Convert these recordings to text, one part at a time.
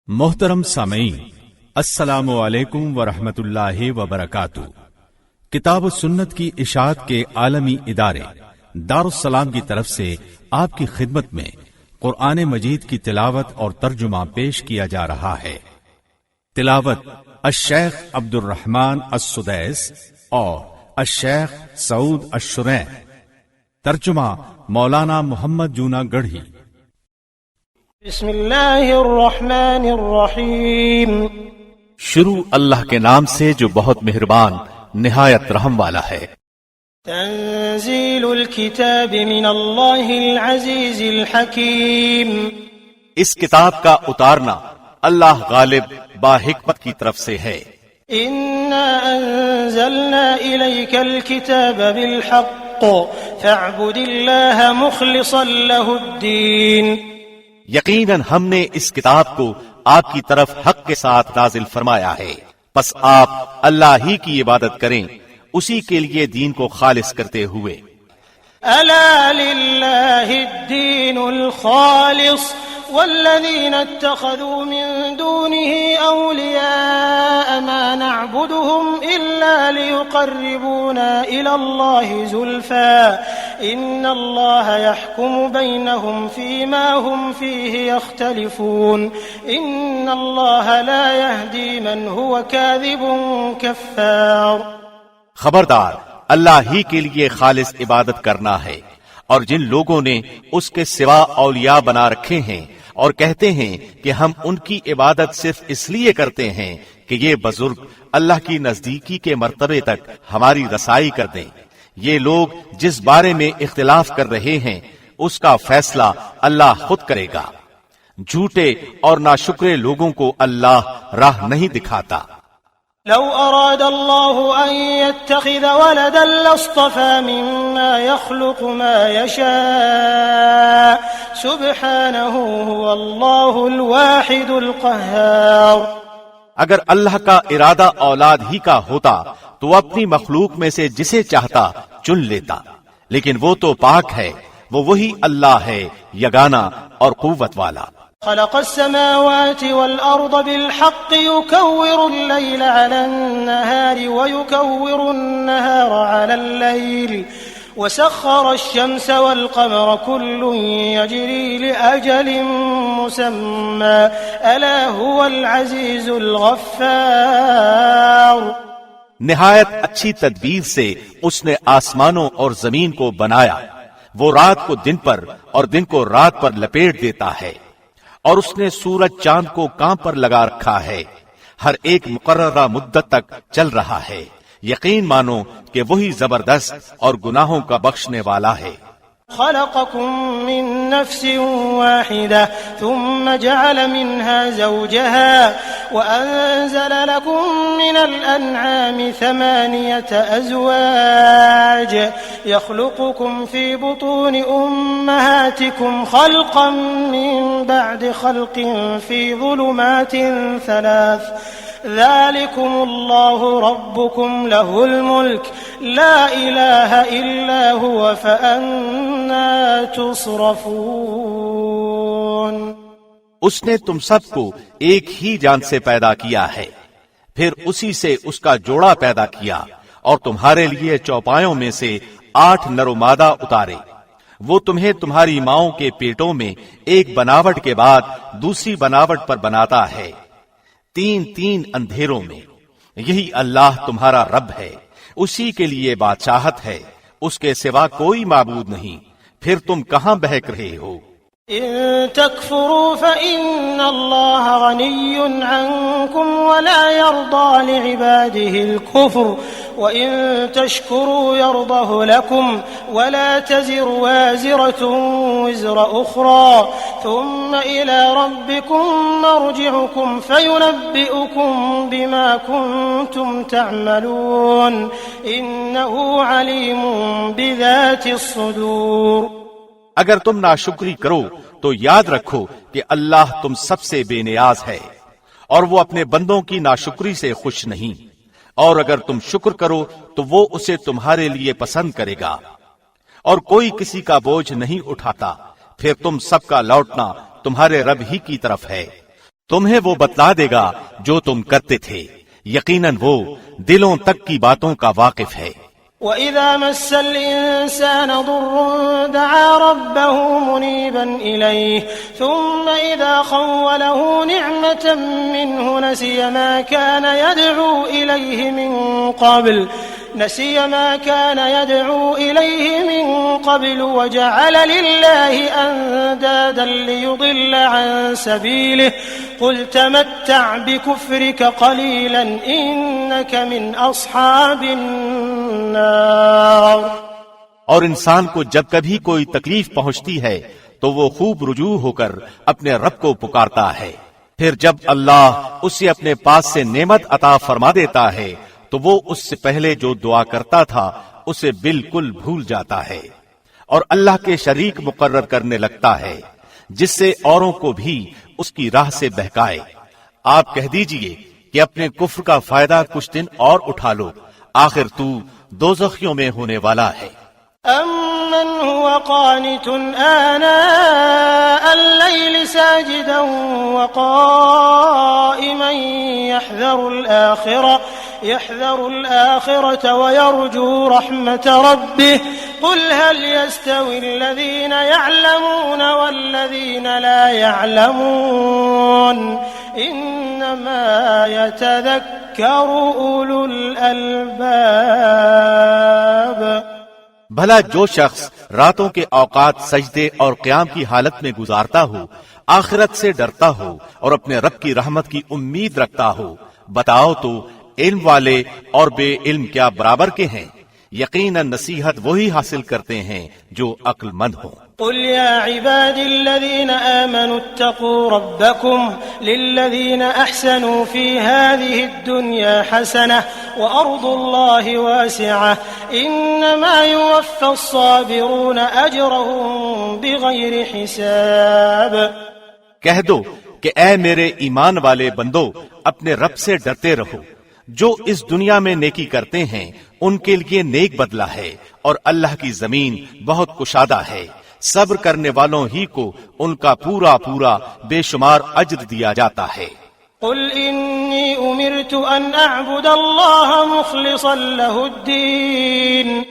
محترم سامعین، السلام علیکم ورحمۃ اللہ وبرکاتہ۔ کتاب و سنت کی اشاعت کے عالمی ادارے دارالسلام کی طرف سے آپ کی خدمت میں قرآن مجید کی تلاوت اور ترجمہ پیش کیا جا رہا ہے۔ تلاوت الشیخ عبد الرحمن السدیس اور الشیخ سعود الشرین، ترجمہ مولانا محمد جونا گڑھی۔ بسم اللہ الرحمن الرحیم۔ شروع اللہ کے نام سے جو بہت مہربان نہایت رحم والا ہے۔ تنزیل الکتاب من اللہ العزیز الحکیم۔ اس کتاب کا اتارنا اللہ غالب با حکمت کی طرف سے ہے۔ انا انزلنا الیک الکتاب بالحق فاعبد اللہ مخلصا له الدین۔ یقیناً ہم نے اس کتاب کو آپ کی طرف حق کے ساتھ نازل فرمایا ہے، پس آپ اللہ ہی کی عبادت کریں، اسی کے لیے دین کو خالص کرتے ہوئے۔ الا للہ الدین الخالص والذین اتخذوا من دونه اولیاء ما نعبدهم الا ليقربونا الى الله زلفى ان الله يحكم بينهم فيما هم فيه يختلفون ان الله لا يهدي من هو كاذب كفار۔ خبردار، اللہ ہی کے لیے خالص عبادت کرنا ہے، اور جن لوگوں نے اس کے سوا اولیاء بنا رکھے ہیں اور کہتے ہیں کہ ہم ان کی عبادت صرف اس لیے کرتے ہیں کہ یہ بزرگ اللہ کی نزدیکی کے مرتبے تک ہماری رسائی کر دیں، یہ لوگ جس بارے میں اختلاف کر رہے ہیں اس کا فیصلہ اللہ خود کرے گا۔ جھوٹے اور ناشکرے لوگوں کو اللہ راہ نہیں دکھاتا۔ لو اراد الله ان يتخذ ولدا لاصطفى مما يخلق ما يشاء سبحانه هو الله الواحد القهار۔ اگر اللہ کا ارادہ اولاد ہی کا ہوتا تو وہ اپنی مخلوق میں سے جسے چاہتا چن لیتا، لیکن وہ تو پاک ہے، وہ وہی اللہ ہے یگانہ اور قوت والا۔ خلق السماوات والأرض بالحق يكور الليل على النهار ويكور النهار على الليل وسخر الشمس والقمر كل يجري لأجل مسمى ألا هو العزيز الغفار۔ نہایت اچھی تدبیر سے اس نے آسمانوں اور زمین کو بنایا، وہ رات کو دن پر اور دن کو رات پر لپیٹ دیتا ہے، اور اس نے سورج چاند کو کام پر لگا رکھا ہے، ہر ایک مقررہ مدت تک چل رہا ہے۔ یقین مانو کہ وہی زبردست اور گناہوں کا بخشنے والا ہے۔ خلقكم من نفس واحدة ثم جعل منها زوجها وأنزل لكم من الأنعام 8 أزواج يخلقكم في بطون أمهاتكم خلقا من بعد خلق في ظلمات 3 ذلكم الله ربكم له الملك لا إله إلا هو فأنا تصرفون۔ اس نے تم سب کو ایک ہی جان سے پیدا کیا ہے، پھر اسی سے اس کا جوڑا پیدا کیا اور تمہارے لیے چوپایوں میں سے 8 نر و مادہ اتارے۔ وہ تمہیں تمہاری ماؤں کے پیٹوں میں ایک بناوٹ کے بعد دوسری بناوٹ پر بناتا ہے، 3 اندھیروں میں۔ یہی اللہ تمہارا رب ہے، اسی کے لیے بادشاہت ہے، اس کے سوا کوئی معبود نہیں، پھر تم کہاں بہک رہے ہو؟ إن تكفروا فإن الله غني عنكم ولا يرضى لعباده الكفر وإن تشكروا يرضه لكم ولا تزر وازرة وزر أخرى ثم إلى ربكم مرجعكم فينبئكم بما كنتم تعملون إنه عليم بذات الصدور۔ اگر تم ناشکری کرو تو یاد رکھو کہ اللہ تم سب سے بے نیاز ہے، اور وہ اپنے بندوں کی ناشکری سے خوش نہیں، اور اگر تم شکر کرو تو وہ اسے تمہارے لیے پسند کرے گا، اور کوئی کسی کا بوجھ نہیں اٹھاتا، پھر تم سب کا لوٹنا تمہارے رب ہی کی طرف ہے۔ تمہیں وہ بتلا دے گا جو تم کرتے تھے، یقیناً وہ دلوں تک کی باتوں کا واقف ہے۔ وَإِذَا مَسَّ الْإِنسَانَ ضُرٌّ دَعَا رَبَّهُ مُنِيبًا إِلَيْهِ ثُمَّ إِذَا خَوَّلَهُ نِعْمَةً مِّنْهُ نَسِيَ مَا كَانَ يَدْعُو إِلَيْهِ مِن قَبْلُ وَجَعَلَ لِلَّهِ أَندَادًا لِّيُضِلَّ عَن سَبِيلِهِ قُلْ تَمَتَّعْ بِكُفْرِكَ قَلِيلًا إِنَّكَ مِنْ أَصْحَابِ النَّارِ۔ اور انسان کو جب کبھی کوئی تکلیف پہنچتی ہے تو وہ خوب رجوع ہو کر اپنے رب کو پکارتا ہے، پھر جب اللہ اسے اپنے پاس سے نعمت عطا فرما دیتا ہے تو وہ اس سے پہلے جو دعا کرتا تھا اسے بالکل بھول جاتا ہے اور اللہ کے شریک مقرر کرنے لگتا ہے جس سے اوروں کو بھی اس کی راہ سے بہکائے۔ آپ کہہ دیجئے کہ اپنے کفر کا فائدہ کچھ دن اور اٹھا لو، آخر تو دوزخیوں میں ہونے والا ہے۔ أَمَّنْ هُوَ قَانِتٌ آنَاءَ اللَّيْلِ سَاجِدًا وَقَائِمًا يَحْذَرُ الْآخِرَةَ وَيَرْجُو رَحْمَةَ رَبِّهِ قُلْ هَلْ يَسْتَوِي الَّذِينَ يَعْلَمُونَ وَالَّذِينَ لَا يَعْلَمُونَ إِنَّمَا يَتَذَكَّرُ أُولُو الْأَلْبَابِ۔ بھلا جو شخص راتوں کے اوقات سجدے اور قیام کی حالت میں گزارتا ہو، آخرت سے ڈرتا ہو اور اپنے رب کی رحمت کی امید رکھتا ہو، بتاؤ تو علم والے اور بے علم کیا برابر کے ہیں؟ یقیناً نصیحت وہی حاصل کرتے ہیں جو عقل مند ہوں۔ قل يا عبادي الذين آمنوا اتقوا ربكم للذين أحسنوا في هذه الدنيا حسنة وأرض الله واسعة إنما يوفى الصابرون أجرهم بغير حساب۔ کہہ دو کہ اے میرے ایمان والے بندو، اپنے رب سے ڈرتے رہو، جو اس دنیا میں نیکی کرتے ہیں ان کے لیے نیک بدلہ ہے اور اللہ کی زمین بہت کشادہ ہے، صبر کرنے والوں ہی کو ان کا پورا پورا بے شمار اجر دیا جاتا ہے۔ قل انی امرت ان اعبد اللہ مخلصا له الدین،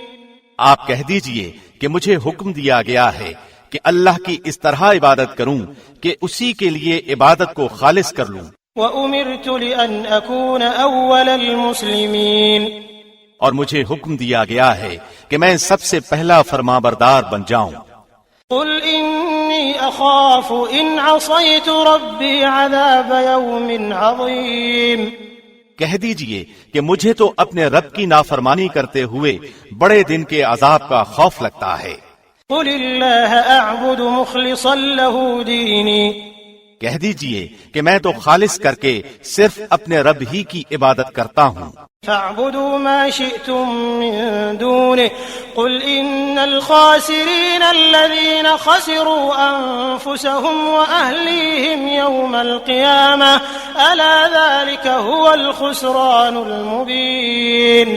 آپ کہہ دیجئے کہ مجھے حکم دیا گیا ہے کہ اللہ کی اس طرح عبادت کروں کہ اسی کے لیے عبادت کو خالص کر لوں۔ وَأُمِرْتُ لِأَنْ أَكُونَ أَوَّلَ الْمُسْلِمِينَ، اور مجھے حکم دیا گیا ہے کہ میں سب سے پہلا فرمانبردار بن جاؤں۔ قُلْ إِنِّي أَخَافُ إِنْ عَصَيْتُ رَبِّي عَذَابَ يَوْمٍ عَظِيمٍ، کہہ دیجئے کہ مجھے تو اپنے رب کی نافرمانی کرتے ہوئے بڑے دن کے عذاب کا خوف لگتا ہے۔ قُلِ اللَّهَ أَعْبُدُ مُخْلِصًا لَهُ دِينِي، کہہ دیجئے کہ میں تو خالص کر کے صرف اپنے رب ہی کی عبادت کرتا ہوں۔ فاعبدوا ما شئتم من دونه قل إن الخاسرين الذين خسروا أنفسهم وأهليهم يوم القيامة ألا ذلك هو الخسران المبين۔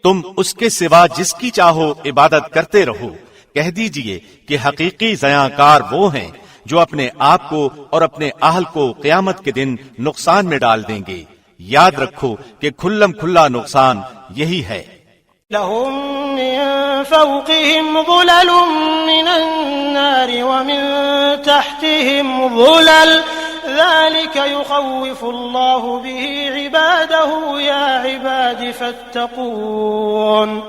تم اس کے سوا جس کی چاہو عبادت کرتے رہو، کہہ دیجئے کہ حقیقی زیاں کار وہ ہیں جو اپنے آپ کو اور اپنے اہل کو قیامت کے دن نقصان میں ڈال دیں گے۔ یاد رکھو کہ کھلم کھلا نقصان یہی ہے۔ لهم من فوقهم ظلل من النار ومن تحتهم ظلل ذلك يخوف الله به عباده يا عباد فاتقون۔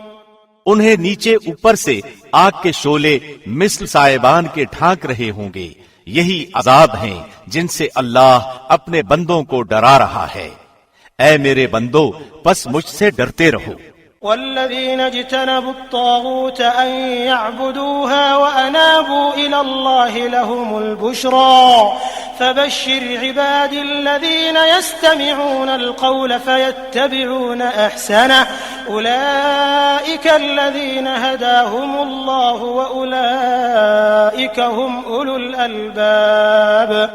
انہیں نیچے اوپر سے آگ کے شعلے مثل سائبان کے ڈھانک رہے ہوں گے، یہی عذاب ہیں جن سے اللہ اپنے بندوں کو ڈرا رہا ہے۔ اے میرے بندو، پس مجھ سے ڈرتے رہو۔ والذين اجتنبوا الطاغوت أن يعبدوها وأنابوا إلى الله لهم البشرى فبشر عبادي الذين يستمعون القول فيتبعون أحسنه أولئك الذين هداهم الله وأولئك هم أولو الألباب۔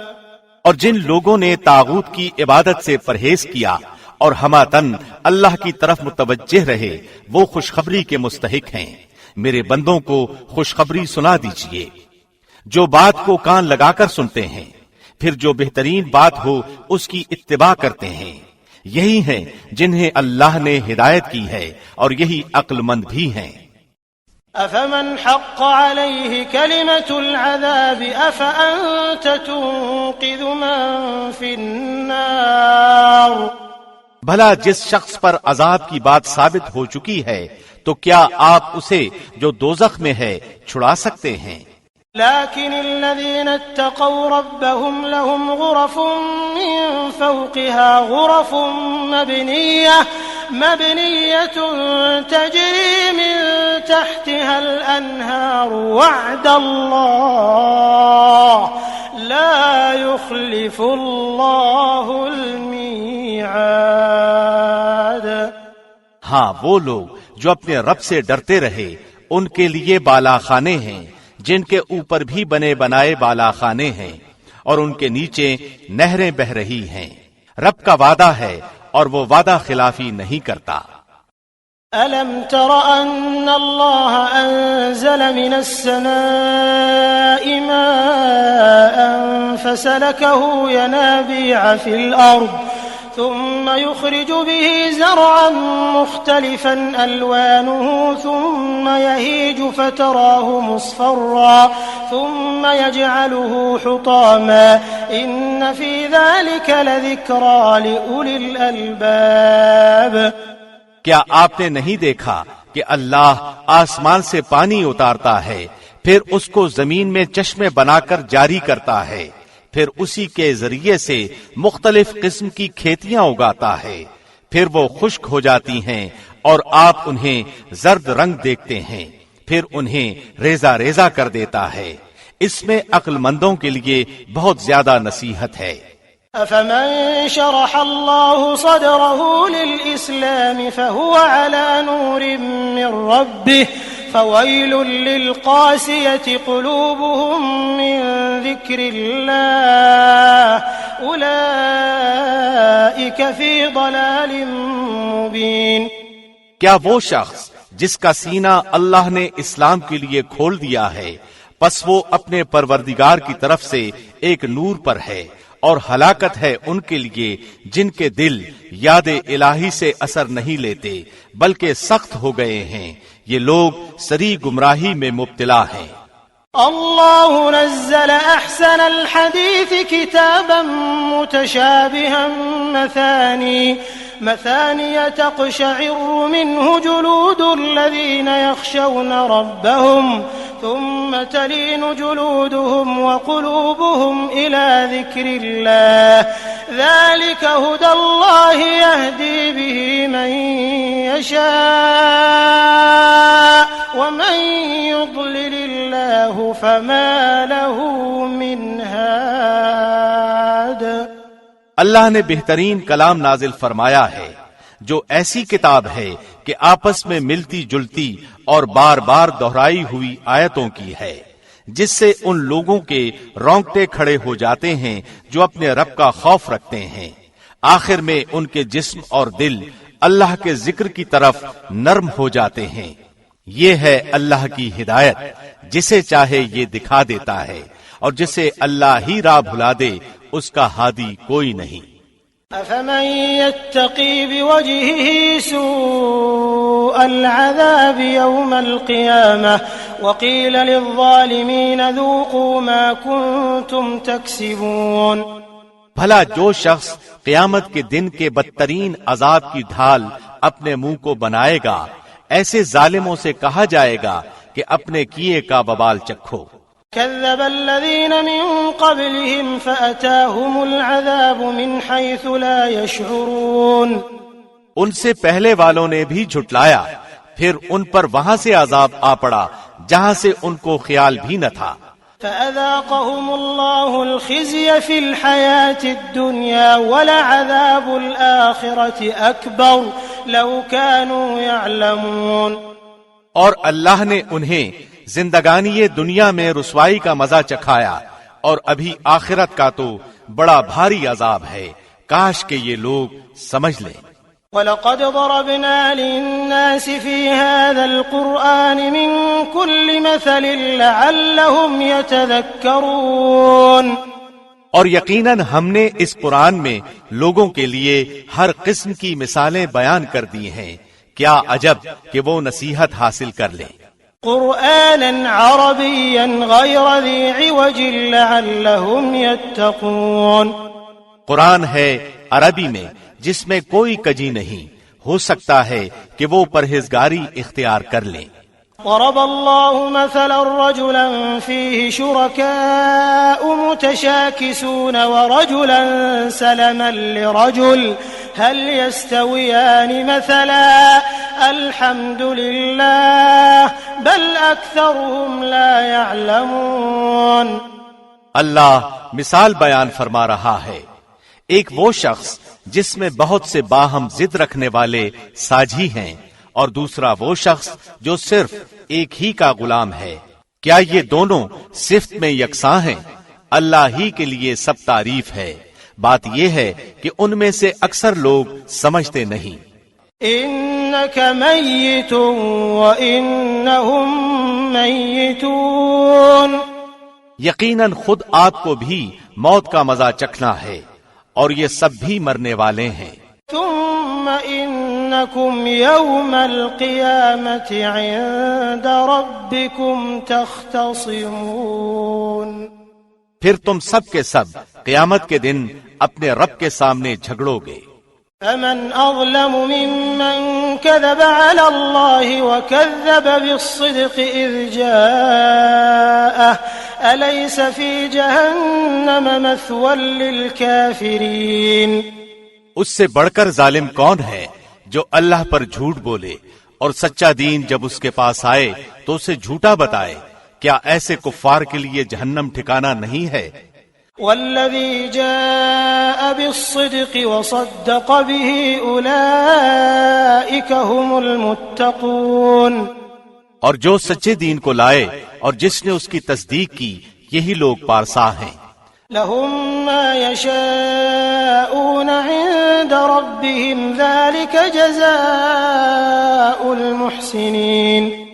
اور جن لوگوں نے طاغوت کی عبادت سے پرہیز کیا اور ہماتن اللہ کی طرف متوجہ رہے، وہ خوشخبری کے مستحق ہیں۔ میرے بندوں کو خوشخبری سنا دیجئے جو بات کو کان لگا کر سنتے ہیں، پھر جو بہترین بات ہو اس کی اتباع کرتے ہیں، یہی ہیں جنہیں اللہ نے ہدایت کی ہے اور یہی عقل مند بھی ہیں۔ أفمن حق عليه كلمة العذاب أفأنت تنقذ من في النار؟ بھلا جس شخص پر عذاب کی بات ثابت ہو چکی ہے تو کیا آپ اسے جو دوزخ میں ہے چھڑا سکتے ہیں؟ لكن الذين اتقوا ربهم لهم غرف من فوقها غرف مبنية تجري من تحتها الأنهار وعد الله لا يخلف الله الميعاد۔ ہاں، وہ لوگ جو اپنے رب سے ڈرتے رہے ان کے لیے بالا خانے ہیں جن کے اوپر بھی بنے بنائے بالا خانے ہیں اور ان کے نیچے نہریں بہ رہی ہیں۔ رب کا وعدہ ہے اور وہ وعدہ خلافی نہیں کرتا۔ أَلَمْ تَرَ أَنَّ اللَّهَ أَنزَلَ مِنَ السَّمَاءِ مَاءً فَسَلَكَهُ يَنَابِيعَ فِي الْأَرْضِ ثم يخرج به زرعا مختلفا ألوانه ثم يهيج فتراه مصفرا ثم يجعله حطاما إن في ذلك لذكرى لأولي الألباب۔ کیا آپ نے نہیں دیکھا کہ اللہ آسمان سے پانی اتارتا ہے، پھر اس کو زمین میں چشمے بنا کر جاری کرتا ہے، پھر اسی کے ذریعے سے مختلف قسم کی کھیتیاں اگاتا ہے، پھر وہ خشک ہو جاتی ہیں اور آپ انہیں زرد رنگ دیکھتے ہیں، پھر انہیں ریزہ ریزہ کر دیتا ہے۔ اس میں عقل مندوں کے لیے بہت زیادہ نصیحت ہے۔ أفمن شرح الله صدره للإسلام فهو على نور من ربه فويل للقاسية قلوبهم من ذكر الله أولئك في ضلال مبين۔ کیا وہ شخص جس کا سینہ اللہ نے اسلام کے لیے کھول دیا ہے پس وہ اپنے پروردگار کی طرف سے ایک نور پر ہے، اور ہلاکت ہے ان کے لیے جن کے دل یاد الہی سے اثر نہیں لیتے بلکہ سخت ہو گئے ہیں، یہ لوگ سری گمراہی میں مبتلا ہیں۔ اللہ نزل احسن الحدیث کتابا متشابها مثاني تقشعر منه جلود الذين يخشون ربهم ثم تلين جلودهم وقلوبهم إلى ذكر الله ذلك هدى الله يهدي به من يشاء ومن يضلل الله فما له من هاد۔ اللہ نے بہترین کلام نازل فرمایا ہے جو ایسی کتاب ہے کہ آپس میں ملتی جلتی اور بار بار دہرائی ہوئی آیتوں کی ہے، جس سے ان لوگوں کے رونگٹے کھڑے ہو جاتے ہیں جو اپنے رب کا خوف رکھتے ہیں، آخر میں ان کے جسم اور دل اللہ کے ذکر کی طرف نرم ہو جاتے ہیں۔ یہ ہے اللہ کی ہدایت، جسے چاہے یہ دکھا دیتا ہے، اور جسے اللہ ہی راہ بھلا دے اس کا ہادی کوئی نہیں۔ أفمن يتقي بوجهه سوء العذاب يوم القيامة وقيل للظالمين ذوقوا ما كنتم تكسبون۔ بھلا جو شخص قیامت کے دن کے بدترین عذاب کی ڈھال اپنے منہ کو بنائے گا، ایسے ظالموں سے کہا جائے گا کہ اپنے کیے کا وبال چکھو۔ كذب الذين من قبلهم فأتاهم العذاب من حيث لا يشعرون۔ ان سے پہلے والوں نے بھی جھٹلایا، پھر ان پر وہاں سے عذاب آ پڑا جہاں سے ان کو خیال بھی نہ تھا۔ فأذاقهم الله الخزي في الحياة الدنيا ولعذاب الآخرة أكبر لو كانوا يعلمون۔ اور اللہ نے انہیں زندگانی دنیا میں رسوائی کا مزہ چکھایا، اور ابھی آخرت کا تو بڑا بھاری عذاب ہے، کاش کہ یہ لوگ سمجھ لیں۔ وَلَقَدْ ضَرَبْنَا لِلنَّاسِ فِي هَذَا الْقُرْآنِ مِنْ كُلِّ مَثَلٍ لَعَلَّهُمْ يَتَذَكَّرُونَ۔ اور یقیناً ہم نے اس قرآن میں لوگوں کے لیے ہر قسم کی مثالیں بیان کر دی ہیں، کیا عجب کہ وہ نصیحت حاصل کر لیں۔ قرآنا عربيا غير ذي عوج لعلهم يتقون۔ قرآن ہے عربی میں جس میں کوئی کجی نہیں، ہو سکتا ہے کہ وہ پرہیزگاری اختیار کر لیں۔ ضرب الله مثلا رجلا فيه شركاء متشاكسون ورجلا سلما لرجل هل يستويان مثلا الحمد لله بل أكثرهم لا يعلمون۔ اللہ مثال بیان فرما رہا ہے، ایک وہ شخص جس میں بہت سے باہم ضد رکھنے والے ساجھی ہیں، اور دوسرا وہ شخص جو صرف ایک ہی کا غلام ہے، کیا یہ دونوں صفت میں یکساں ہیں؟ اللہ ہی کے لیے سب تعریف ہے، بات یہ ہے کہ ان میں سے اکثر لوگ سمجھتے نہیں۔ إنك ميت وإنهم ميتون۔ یقیناً خود آپ کو بھی موت کا مزہ چکھنا ہے اور یہ سب بھی مرنے والے ہیں۔ ثم إنكم يوم القيامة عند ربكم تختصمون۔ پھر تم سب کے سب قیامت کے دن اپنے رب کے سامنے جھگڑو گے۔ فمن أظلم ممن كذب على الله وكذب بالصدق إذ جاءه أليس في جهنم مثوى للكافرين۔ اس سے بڑھ کر ظالم کون ہے جو اللہ پر جھوٹ بولے اور سچا دین جب اس کے پاس آئے تو اسے جھوٹا بتائے، کیا ایسے کفار کے لیے جہنم ٹھکانہ نہیں ہے؟ والذي جاء بالصدق وصدق به أولئك هم المتقون۔ اور جو سچے دین کو لائے اور جس نے اس کی تصدیق کی، یہی لوگ پارسا ہیں۔ لهم ما يشاءون عند ربهم ذلك جزاء المحسنين۔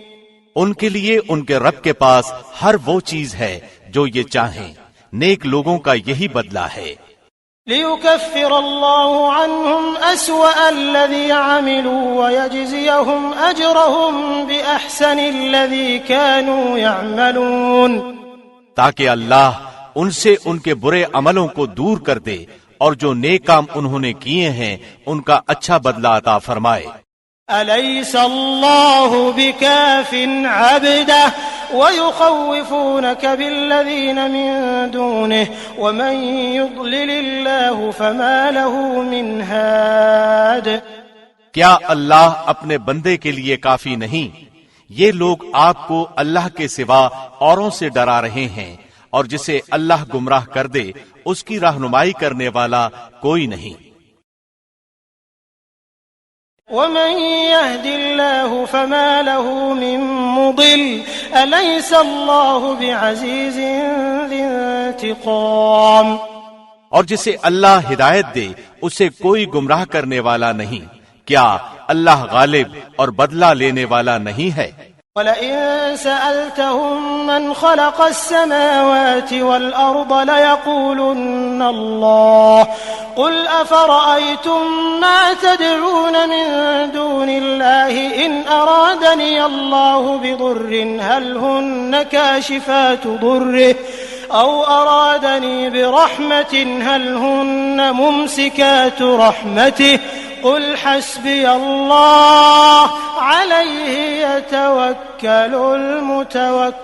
ان کے لیے ان کے رب کے پاس ہر وہ چیز ہے جو یہ چاہیں، نیک لوگوں کا یہی بدلہ ہے۔ ليكفر الله عنهم أسوأ الذي عملوا ويجزيهم أجرهم بأحسن الذي كانوا يعملون۔ تاکہ اللہ ان سے ان کے برے عملوں کو دور کر دے اور جو نیک کام انہوں نے کیے ہیں ان کا اچھا بدلہ عطا فرمائے۔ أليس الله بكاف عبده ويخوفونك بالذين من دونه ومن يضلل الله فما له من هاد۔ کیا اللہ اپنے بندے کے لیے کافی نہیں؟ یہ لوگ آپ کو اللہ کے سوا اوروں سے ڈرا رہے ہیں، اور جسے اللہ گمراہ کر دے اس کی رہنمائی کرنے والا کوئی نہیں۔ ومن يهد الله فما له من مضل أليس الله بعزيز ذي انتقام۔ اور جسے اللہ ہدایت دے اسے کوئی گمراہ کرنے والا نہیں، کیا اللہ غالب اور بدلہ لینے والا نہیں ہے؟ وَلَئِن سَأَلْتَهُم مَّنْ خَلَقَ السَّمَاوَاتِ وَالْأَرْضَ لَيَقُولُنَّ اللَّهُ قُلْ أَفَرَأَيْتُم مَّا تَدْعُونَ مِن دُونِ اللَّهِ إِنْ أَرَادَنِيَ اللَّهُ بِضُرٍّ هَلْ هُنَّ كَاشِفَاتُ ضُرِّهِ أَوْ أَرَادَنِي بِرَحْمَةٍ هَلْ هُنَّ مُمْسِكَاتُ رَحْمَتِهِ قل حسبي الله عليه يتوكل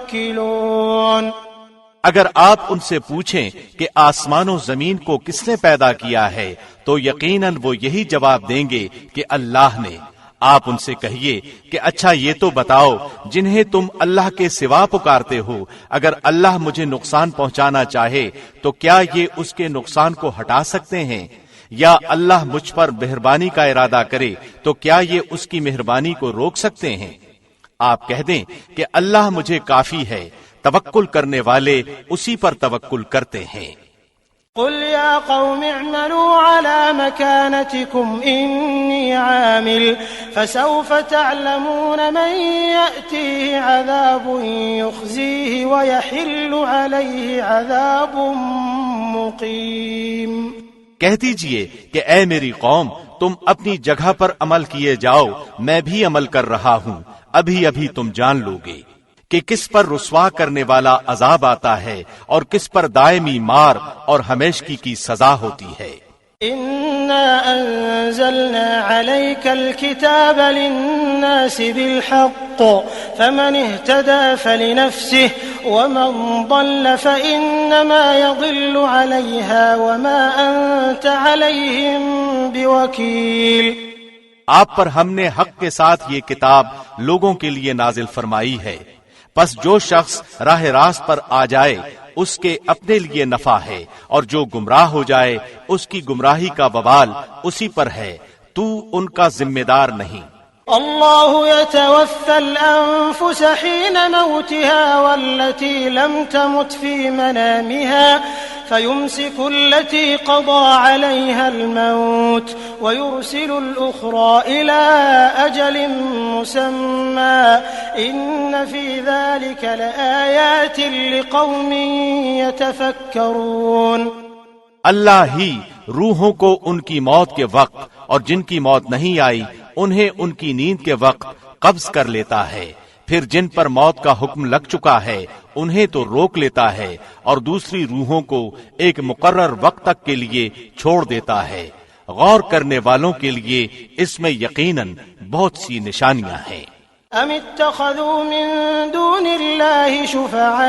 المتوكلون۔ اگر آپ ان سے پوچھیں کہ آسمان و زمین کو کس نے پیدا کیا ہے تو یقیناً وہ یہی جواب دیں گے کہ اللہ نے۔ آپ ان سے کہیے کہ اچھا یہ تو بتاؤ جنہیں تم اللہ کے سوا پکارتے ہو، اگر اللہ مجھے نقصان پہنچانا چاہے تو کیا یہ اس کے نقصان کو ہٹا سکتے ہیں؟ یا اللہ مجھ پر مہربانی کا ارادہ کرے تو کیا یہ اس کی مہربانی کو روک سکتے ہیں؟ آپ کہہ دیں کہ اللہ مجھے کافی ہے، توکل کرنے والے اسی پر توکل کرتے ہیں۔ قل يا قوم اعملوا على مكانتكم إني عامل فسوف تعلمون من يأتيه عذاب يخزيه ويحل عليه عذاب مقيم کہہ دیجئے کہ اے میری قوم، تم اپنی جگہ پر عمل کیے جاؤ، میں بھی عمل کر رہا ہوں، ابھی ابھی تم جان لو گے کہ کس پر رسوا کرنے والا عذاب آتا ہے اور کس پر دائمی مار اور ہمیشگی کی سزا ہوتی ہے۔ إنا أنزلنا عليك الكتاب للناس بالحق فمن اهتدى فلنفسه ومن ضل فإنما يضل عليها وما أنت عليهم بوكيل۔ آپ پر ہم نے حق کے ساتھ یہ کتاب لوگوں کے لیے نازل فرمائی ہے، پس جو شخص راہ راست پر آ جائے اس کے اپنے لیے نفع ہے، اور جو گمراہ ہو جائے اس کی گمراہی کا وبال اسی پر ہے، تو ان کا ذمہ دار نہیں۔ الله يتوفى الأنفس حين موتها والتي لم تمت في منامها فيمسك التي قضى عليها الموت ويرسل الأخرى إلى أجل مسمى إن في ذلك لآيات لقوم يتفكرون۔ اللہ ہی روحوں کو ان کی موت کے وقت اور جن کی موت نہیں آئی انہیں ان کی نیند کے وقت قبض کر لیتا ہے، پھر جن پر موت کا حکم لگ چکا ہے انہیں تو روک لیتا ہے اور دوسری روحوں کو ایک مقرر وقت تک کے لیے چھوڑ دیتا ہے۔ غور کرنے والوں کے لیے اس میں یقیناً بہت سی نشانیاں ہیں۔ ام اتخذوا من دون الله شفعاء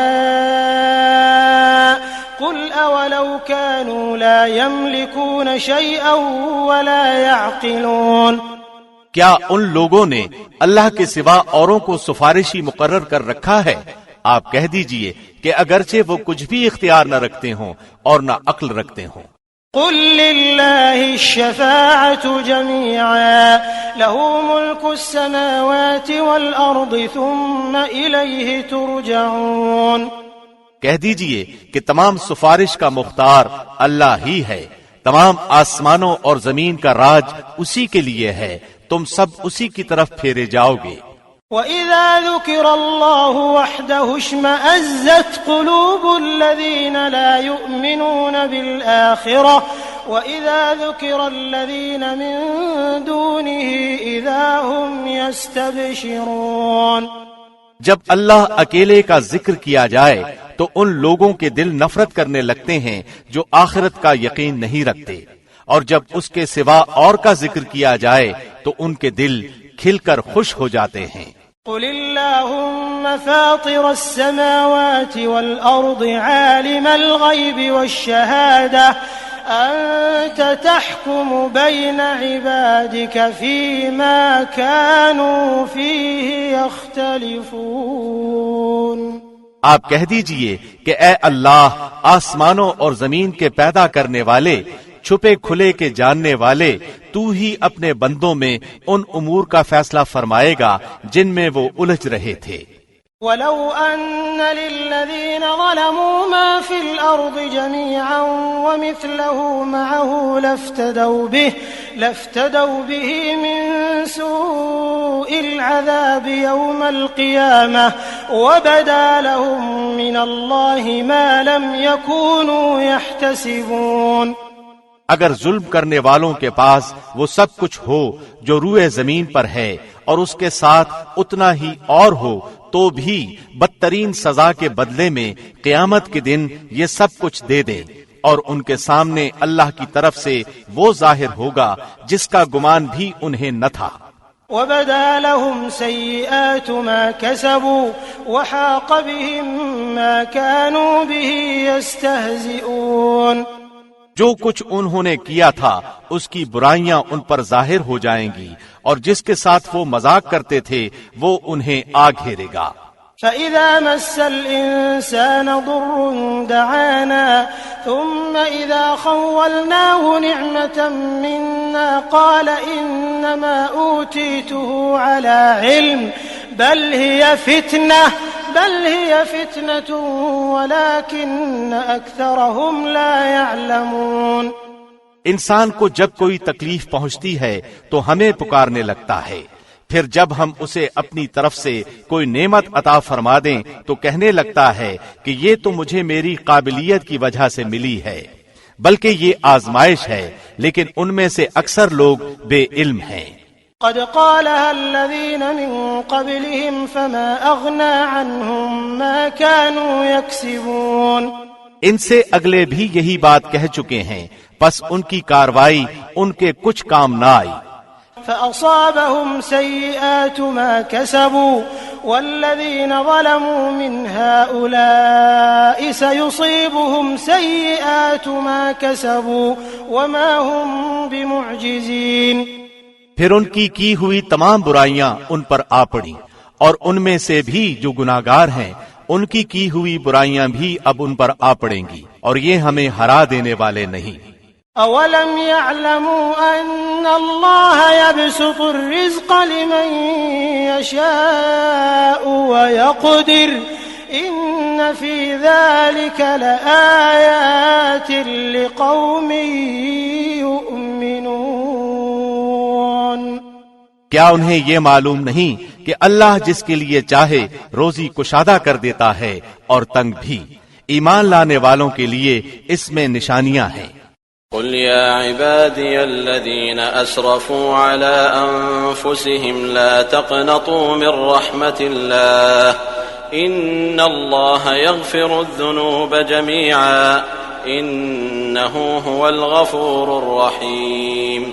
قل اولو كانوا لا يملكون شيئا ولا يعقلون۔ کیا ان لوگوں نے اللہ کے سوا اوروں کو سفارشی مقرر کر رکھا ہے؟ آپ کہہ دیجئے کہ اگرچہ وہ کچھ بھی اختیار نہ رکھتے ہوں اور نہ عقل رکھتے ہوں۔ قل لله الشفاعة جميعا له ملك السماوات والأرض ثم إليه ترجعون۔ کہہ دیجئے کہ تمام سفارش کا مختار اللہ ہی ہے، تمام آسمانوں اور زمین کا راج اسی کے لیے ہے، تم سب اسی کی طرف پھیرے جاؤ گے۔ وَإِذَا ذُكِرَ اللَّهُ وَحْدَهُ اشْمَأَزَّتْ قُلُوبُ الَّذِينَ لَا يُؤْمِنُونَ بِالْآخِرَةِ وَإِذَا ذُكِرَ الَّذِينَ مِن دُونِهِ إِذَا هُمْ يَسْتَبْشِرُونَ۔ جب اللہ اکیلے کا ذکر کیا جائے تو ان لوگوں کے دل نفرت کرنے لگتے ہیں جو آخرت کا یقین نہیں رکھتے، اور جب اس کے سوا اور کا ذکر کیا جائے تو ان کے دل کھل کر خوش ہو جاتے ہیں۔ قل اللهم فاطر السماوات والأرض عالم الغيب والشهادة أنت تحكم بين عبادك فيما كانوا فيه يختلفون۔ آپ کہہ دیجئے کہ اے اللہ، آسمانوں اور زمین کے پیدا کرنے والے، چھپے کھلے کے جاننے والے، تو ہی اپنے بندوں میں ان امور کا فیصلہ فرمائے گا جن میں وہ الجھ رہے تھے۔ وَلَوْ أَنَّ لِلَّذِينَ ظَلَمُوا مَا فِي الْأَرْضِ جَمِيعًا وَمِثْلَهُ مَعَهُ لَافْتَدَوْا بِهِ مِن سُوءِ الْعَذَابِ يَوْمَ الْقِيَامَةِ وَبَدَا لَهُم مِّنَ اللَّهِ مَا لَمْ يَكُونُوا يَحْتَسِبُونَ۔ اگر ظلم کرنے والوں کے پاس وہ سب کچھ ہو جو روئے زمین پر ہے اور اس کے ساتھ اتنا ہی اور ہو تو بھی بدترین سزا کے بدلے میں قیامت کے دن یہ سب کچھ دے دیں، اور ان کے سامنے اللہ کی طرف سے وہ ظاہر ہوگا جس کا گمان بھی انہیں نہ تھا۔ وَبَدَا لَهُمْ سَيِّئَاتُ مَا كَسَبُوا وَحَاقَ بِهِم مَّا كَانُوا بِهِ يَسْتَهْزِئُونَ۔ جو کچھ انہوں نے کیا تھا اس کی برائیاں ان پر ظاہر ہو جائیں گی، اور جس کے ساتھ وہ مذاق کرتے تھے وہ انہیں آ گھیرے گا۔ فَإِذَا مَسَّ الْإِنسَانَ ضُرٌّ دَعَانَا ثُمَّ إِذَا خَوَّلْنَاهُ نِعْمَةً مِنَّا قَالَ إِنَّمَا أُوتِيتُهُ عَلَى عِلْمٍ بَلْ هِيَ فِتْنَةٌ وَلَكِنَّ أَكْثَرَهُمْ لَا يَعْلَمُونَ۔ انسان کو جب کوئی تکلیف پہنچتی ہے تو ہمیں پکارنے لگتا ہے، پھر جب ہم اسے اپنی طرف سے کوئی نعمت عطا فرما دیں تو کہنے لگتا ہے کہ یہ تو مجھے میری قابلیت کی وجہ سے ملی ہے۔ بلکہ یہ آزمائش ہے، لیکن ان میں سے اکثر لوگ بے علم ہیں۔ قد قالها الذين من قبلهم فما أغنى عنهم ما كانوا يكسبون۔ ان سے اگلے بھی یہی بات کہہ چکے ہیں، پس ان کی کاروائی ان کے کچھ کام نہ آئی۔ فأصابهم سيئات ما كسبوا والذين ظلموا من هؤلاء سيصيبهم سيئات ما كسبوا وما هم بمعجزين۔ پھر ان کی ہوئی تمام برائیاں ان پر آ پڑی، اور ان میں سے بھی جو گناہگار ہیں ان کی ہوئی برائیاں بھی اب ان پر آ پڑیں گی، اور یہ ہمیں ہرا دینے والے نہیں۔ أولم يعلموا أن الله يبسط الرزق لمن يشاء ويقدر إن في ذلك لآيات لقوم يؤمنون۔ کیا انہیں یہ معلوم نہیں کہ اللہ جس کے لیے چاہے روزی کشادہ کر دیتا ہے اور تنگ بھی؟ ایمان لانے والوں کے لیے اس میں نشانیاں ہیں۔ قل يا عبادي الذين أسرفوا على أنفسهم لا تقنطوا من رحمة الله إن الله يغفر الذنوب جميعا إنه هو الغفور الرحيم۔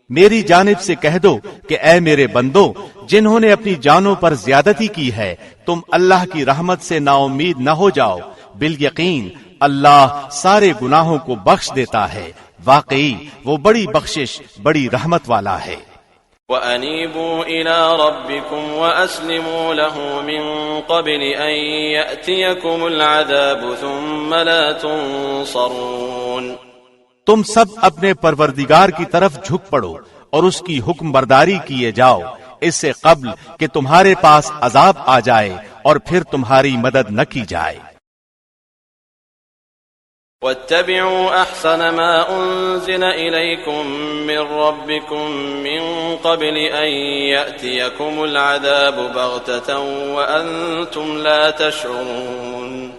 میری جانب سے کہہ دو کہ اے میرے بندو، جنہوں نے اپنی جانوں پر زیادتی کی ہے، تم اللہ کی رحمت سے نا امید نہ ہو جاؤ، بالیقین اللہ سارے گناہوں کو بخش دیتا ہے، واقعی وہ بڑی بخشش، بڑی رحمت والا ہے۔ وَأَنِيبُوا إِلَىٰ رَبِّكُمْ وَأَسْلِمُوا لَهُ مِن قَبْلِ أَن يَأْتِيَكُمُ الْعَذَابُ ثُمَّ لَا تُنصَرُونَ۔ تم سب اپنے پروردگار کی طرف جھک پڑو اور اس کی حکم برداری کیے جاؤ، اس سے قبل کہ تمہارے پاس عذاب آ جائے اور پھر تمہاری مدد نہ کی جائے۔ واتبعوا احسن ما انزل اليكم من ربكم من قبل ان ياتيكم العذاب بغتة وانتم لا تشعرون۔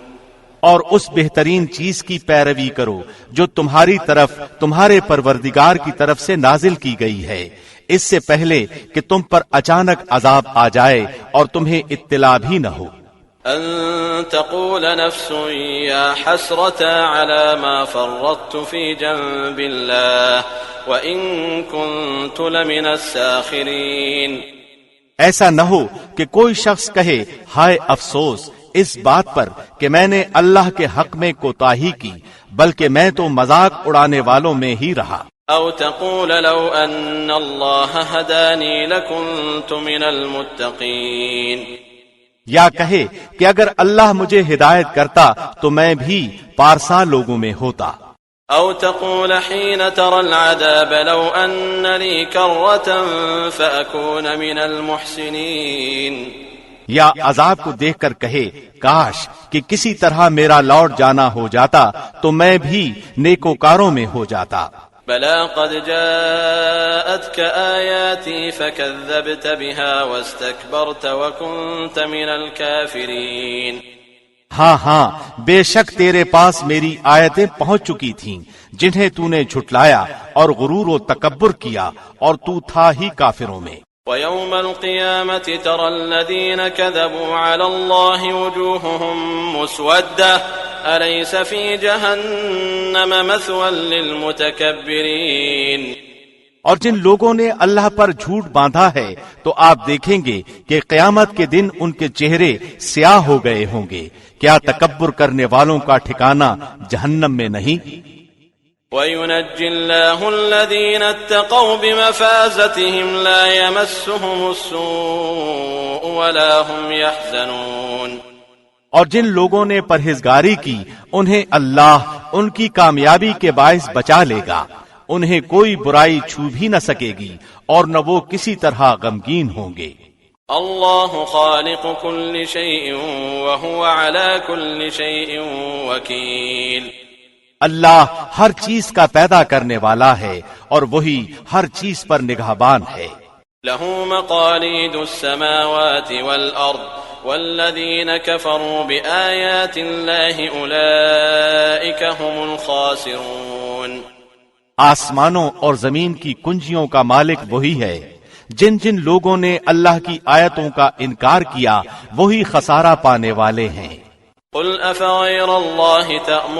اور اس بہترین چیز کی پیروی کرو جو تمہاری طرف تمہارے پروردگار کی طرف سے نازل کی گئی ہے، اس سے پہلے کہ تم پر اچانک عذاب آ جائے اور تمہیں اطلاع بھی نہ ہو۔ ان تقول نفس یا حسرة على ما فرطت في جنب الله وان كنت لمن الساخرين۔ ایسا نہ ہو کہ کوئی شخص کہے ہائے افسوس اس بات پر کہ میں نے اللہ کے حق میں کوتاہی کی، بلکہ میں تو مذاق اڑانے والوں میں ہی رہا۔ او تقول لو ان الله هداني لكنت من المتقين۔ یا کہے کہ اگر اللہ مجھے ہدایت کرتا تو میں بھی پارسا لوگوں میں ہوتا۔ او تقول حين ترى العذاب لو ان لي كرة فأكون من المحسنين۔ یا عذاب کو دیکھ کر کہے کاش کہ کسی طرح میرا لوٹ جانا ہو جاتا تو میں بھی نیکوکاروں میں ہو جاتا۔ بلى قد جاءتك آياتي فكذبت بها واستكبرت وكنت من الكافرين۔ ہاں بے شک تیرے پاس میری آیتیں پہنچ چکی تھیں جنہیں تو نے جھٹلایا اور غرور و تکبر کیا اور تو تھا ہی کافروں میں۔ ويوم القيامة ترى الذين كذبوا على الله وجوههم مسودة أليس في جهنم مثوى للمتكبرين۔ اور جن لوگوں نے اللہ پر جھوٹ باندھا ہے تو آپ دیکھیں گے کہ قیامت کے دن ان کے چہرے سیاہ ہو گئے ہوں گے۔ کیا تکبر کرنے والوں کا ٹھکانہ جہنم میں نہیں؟ وَيُنَجِّي اللَّهُ الَّذِينَ اتَّقَوْا بِمَفَازَتِهِمْ لَا يَمَسُّهُمُ السُّوءُ وَلَا هُمْ يَحْزَنُونَ۔ اور جن لوگوں نے پرہیزگاری کی انہیں اللہ ان کی کامیابی کے باعث بچا لے گا، انہیں کوئی برائی چھو بھی نہ سکے گی اور نہ وہ کسی طرح غمگین ہوں گے۔ اللہ خالق كل شيء وهو على كل شيء وكيل۔ اللہ ہر چیز کا پیدا کرنے والا ہے اور وہی ہر چیز پر نگہبان ہے۔ له مقاليد السماوات والأرض والذين كفروا بآيات الله أولئك هم الخاسرون۔ آسمانوں اور زمین کی کنجیوں کا مالک وہی ہے. جن جن لوگوں نے اللہ کی آیتوں کا انکار کیا وہی خسارہ پانے والے ہیں. قل افغیر اللہ تأمرونی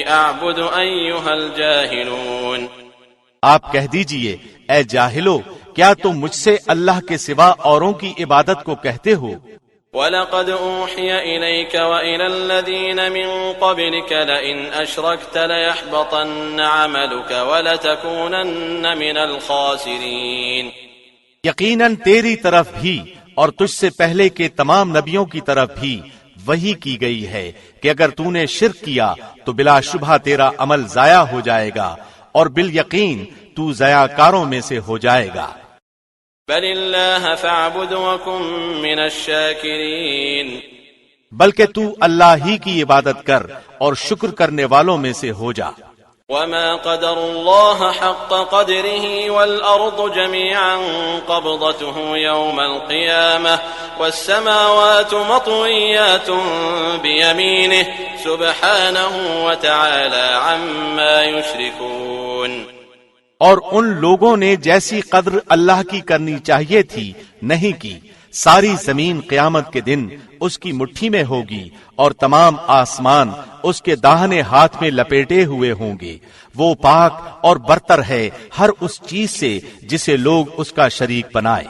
اعبد ایہا الجاہلون. آپ کہہ دیجئے اے جاہلو، کیا تم مجھ سے اللہ کے سوا اوروں کی عبادت کو کہتے ہو؟ وَلَقَدْ أُوحِيَ إِلَيْكَ وَإِلَى الَّذِينَ مِن قَبْلِكَ لَئِنْ أَشْرَكْتَ لَيَحْبَطَنَّ عَمَلُكَ وَلَتَكُونَنَّ مِنَ الْخَاسِرِينَ. یقیناً تیری طرف بھی اور تجھ سے پہلے کے تمام نبیوں کی طرف بھی وحی کی گئی ہے کہ اگر تو نے شرک کیا تو بلا شبہ تیرا عمل ضائع ہو جائے گا اور بالیقین تو ضیاء کاروں میں سے ہو جائے گا. بل اللہ فاعبد وکن من الشاکرین. بلکہ تو اللہ ہی کی عبادت کر اور شکر کرنے والوں میں سے ہو جا. وما قدر اللہ حق قدره والارض جميعا قبضته يوم القيامة والسماوات مطويات بيمينه سبحانه وتعالى عما يشركون. اور ان لوگوں نے جیسی قدر اللہ کی کرنی چاہیے تھی نہیں کی. ساری زمین قیامت کے دن اس کی مٹھی میں ہوگی اور تمام آسمان اس کے داہنے ہاتھ میں لپیٹے ہوئے ہوں گے. وہ پاک اور برتر ہے ہر اس چیز سے جسے لوگ اس کا شریک بنائے.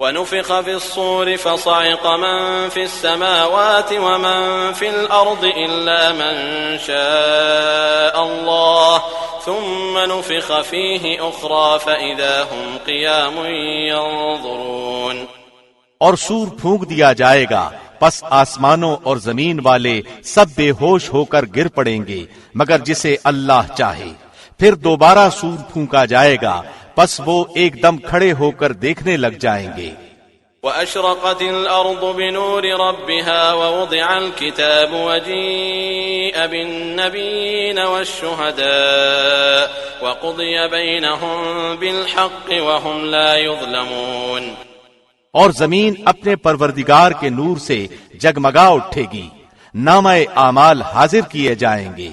وَنُفِخَ فِي الصُّورِ فَصَعِقَ مَن فِي السَّمَاوَاتِ وَمَن فِي الْأَرْضِ إِلَّا مَن شَاءَ اللَّهُ ثُمَّ نُفِخَ فِيهِ أُخْرَى فَإِذَا هُمْ قِيَامٌ يَنظُرُونَ. اور سور پھونک دیا جائے گا، پس آسمانوں اور زمین والے سب بے ہوش ہو کر گر پڑیں گے مگر جسے اللہ چاہے. پھر دوبارہ سور پھونکا جائے گا، پس وہ ایک دم کھڑے ہو کر دیکھنے لگ جائیں گے. وَأَشْرَقَتِ الْأَرْضُ بِنُورِ رَبِّهَا وَوُضِعَ الْكِتَابُ وَجِيءَ بِالنَّبِيِّينَ وَالشُّهَدَاءِ وَقُضِيَ بَيْنَهُم بِالْحَقِّ وَهُمْ لَا يُظْلَمُونَ. اور زمین اپنے پروردگار کے نور سے جگمگا اٹھے گی. نامہ اعمال حاضر کیے جائیں گے،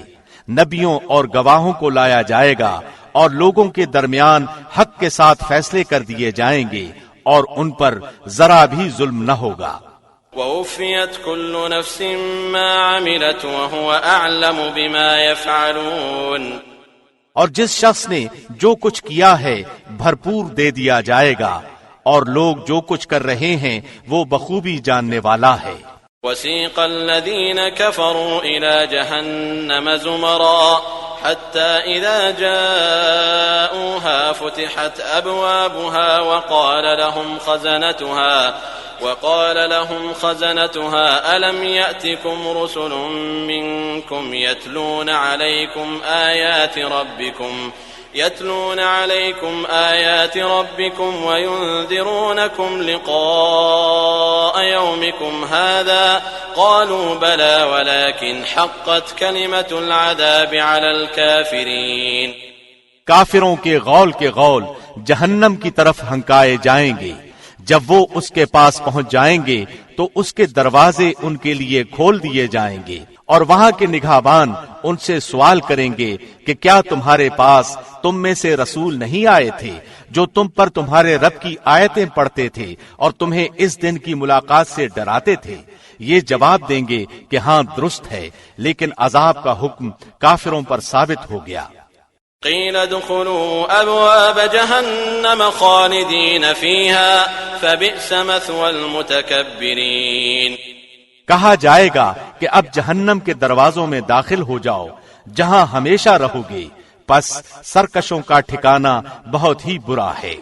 نبیوں اور گواہوں کو لایا جائے گا اور لوگوں کے درمیان حق کے ساتھ فیصلے کر دیے جائیں گے اور ان پر ذرا بھی ظلم نہ ہوگا. وَوُفِّيَتْ كُلُّ نَفْسٍ مَّا عَمِلَتْ وَهُوَ أَعْلَمُ بِمَا يَفْعَلُونَ. اور جس شخص نے جو کچھ کیا ہے بھرپور دے دیا جائے گا اور لوگ جو کچھ کر رہے ہیں وہ بخوبی جاننے والا ہے. وَسِيقَ الَّذِينَ كَفَرُوا إِلَى جَهَنَّمَ زُمَرًا حَتَّى إِذَا جَاءُوهَا فُتِحَتْ أَبْوَابُهَا وَقَالَ لَهُمْ خَزَنَتُهَا أَلَمْ يَأْتِكُمْ رُسُلٌ مِّنكُمْ يتلون عليكم آيات ربكم وينذرونكم لقاء يومكم هذا قالوا بلى ولكن حقت كلمة العذاب على الكافرين. کافروں کے غول جہنم کی طرف ہنکائے جائیں گے. جب وہ اس کے پاس پہنچ جائیں گے تو اس کے دروازے ان کے لیے کھول دیے جائیں گے اور وہاں کے نگہبان ان سے سوال کریں گے کہ کیا تمہارے پاس تم میں سے رسول نہیں آئے تھے جو تم پر تمہارے رب کی آیتیں پڑھتے تھے اور تمہیں اس دن کی ملاقات سے ڈراتے تھے. یہ جواب دیں گے کہ ہاں درست ہے، لیکن عذاب کا حکم کافروں پر ثابت ہو گیا. قيل ادخلوا أبواب جهنم خالدين فيها فبئس مثوى المتكبرين. کہا جائے گا کہ اب جہنم کے دروازوں میں داخل ہو جاؤ جہاں ہمیشہ رہو گے، پس سرکشوں کا ٹھکانہ بہت ہی برا ہے.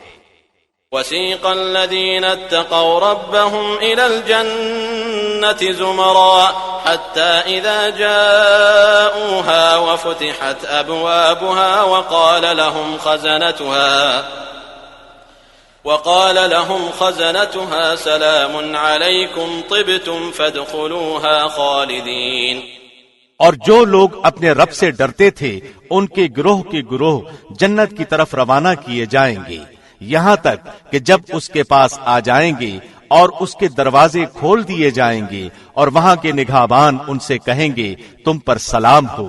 وسيق الذين اتقوا ربهم إلى الجنة زمرا حتى إذا جاءوها وفتحت أبوابها وقال لهم خزنتها سلام عليكم طبتم فادخلوها خالدين. اور جو لوگ اپنے رب سے ڈرتے تھے ان کے گروہ جنت کی طرف روانہ کیے جائیں گے، یہاں تک کہ جب اس کے پاس آ جائیں گے اور اس کے دروازے کھول دیے جائیں گے اور وہاں کے نگہبان ان سے کہیں گے تم پر سلام ہو،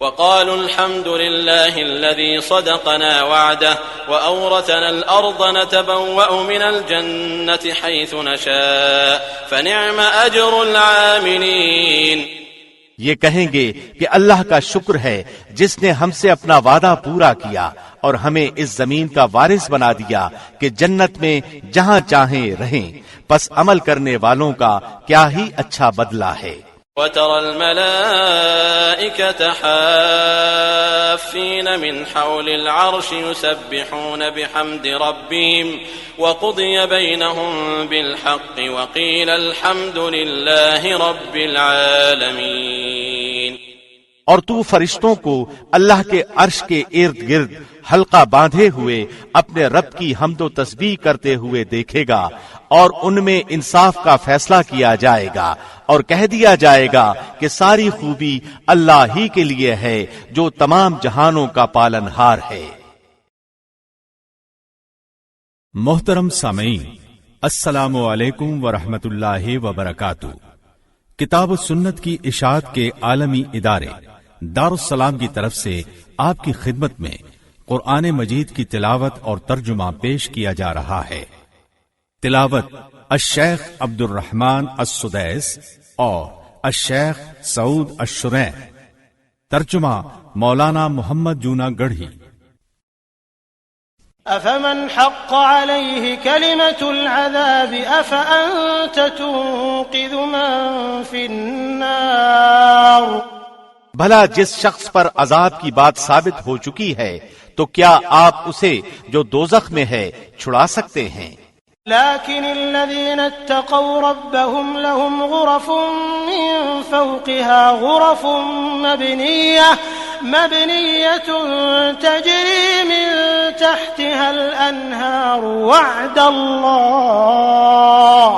وقالوا الحمد لله الذي صدقنا وعده وأورثنا الأرض نتبوأ من الجنة حيث نشاء فنعم أجر العاملين۔ یہ کہیں گے کہ اللہ کا شکر ہے جس نے ہم سے اپنا وعدہ پورا کیا اور ہمیں اس زمین کا وارث بنا دیا کہ جنت میں جہاں چاہیں رہیں، پس عمل کرنے والوں کا کیا ہی اچھا بدلہ ہے۔ وترى الملائكة حافين من حول العرش يسبحون بحمد ربهم وقضي بينهم بالحق وقيل الحمد لله رب العالمين۔ اور تو فرشتوں کو اللہ کے عرش کے ارد گرد حلقہ باندھے ہوئے اپنے رب کی حمد و تسبیح کرتے ہوئے دیکھے گا، اور ان میں انصاف کا فیصلہ کیا جائے گا اور کہہ دیا جائے گا کہ ساری خوبی اللہ ہی کے لیے ہے جو تمام جہانوں کا پالنہار ہے۔ محترم سامعین، السلام علیکم ورحمۃ اللہ وبرکاتہ۔ کتاب و سنت کی اشاعت کے عالمی ادارے دارالسلام کی طرف سے آپ کی خدمت میں قرآن مجید کی تلاوت اور ترجمہ پیش کیا جا رہا ہے۔ تلاوت الشیخ عبد الرحمن السدیس اور الشیخ سعود الشریح، ترجمہ مولانا محمد جونا گڑھی۔ أفمن حق عليه كلمة العذاب أفأنت تنقذ من في النار۔ بھلا جس شخص پر عذاب کی بات ثابت ہو چکی ہے تو کیا آپ اسے جو دوزخ میں ہے چھڑا سکتے ہیں؟ لكن الذين اتقوا ربهم لهم غرف من فوقها غرف مبنية تجري من تحتها الأنهار وعد الله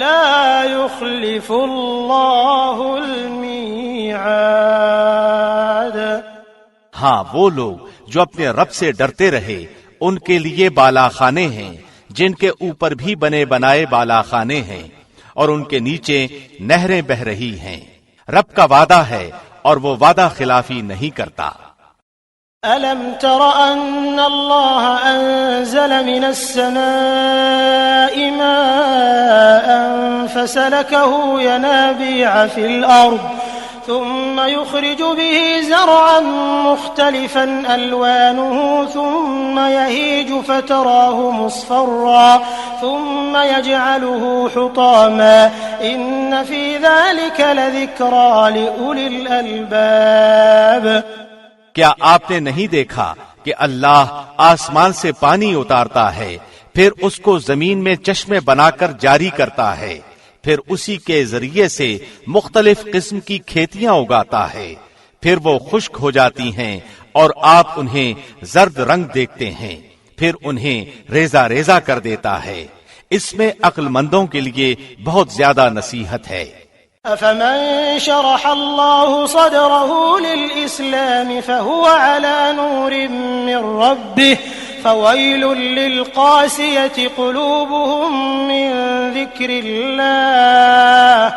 لا يخلف الله الميعاد۔ ہاں، وہ لوگ جو اپنے رب سے ڈرتے رہے ان کے لیے بالا خانے ہیں جن کے اوپر بھی بنے بنائے بالا خانے ہیں اور ان کے نیچے نہریں بہ رہی ہیں۔ رب کا وعدہ ہے اور وہ وعدہ خلافی نہیں کرتا۔ ألم تر أن الله أنزل من السماء ماء فسلكه ينابيع في الأرض ثم يخرج به زرعا مختلفا ألوانه ثم يهيج فتراه مصفرا ثم يجعله حطاما إن في ذلك لذكرى لأولي الألباب۔ کیا آپ نے نہیں دیکھا کہ اللہ آسمان سے پانی اتارتا ہے، پھر اس کو زمین میں چشمے بنا کر جاری کرتا ہے، پھر اسی کے ذریعے سے مختلف قسم کی کھیتیاں اگاتا ہے، پھر وہ خشک ہو جاتی ہیں اور آپ انہیں زرد رنگ دیکھتے ہیں، پھر انہیں ریزہ ریزہ کر دیتا ہے۔ اس میں عقل مندوں کے لیے بہت زیادہ نصیحت ہے۔ أفمن شرح الله صدره للإسلام فهو على نور من ربه فويل للقاسية قلوبهم من ذكر الله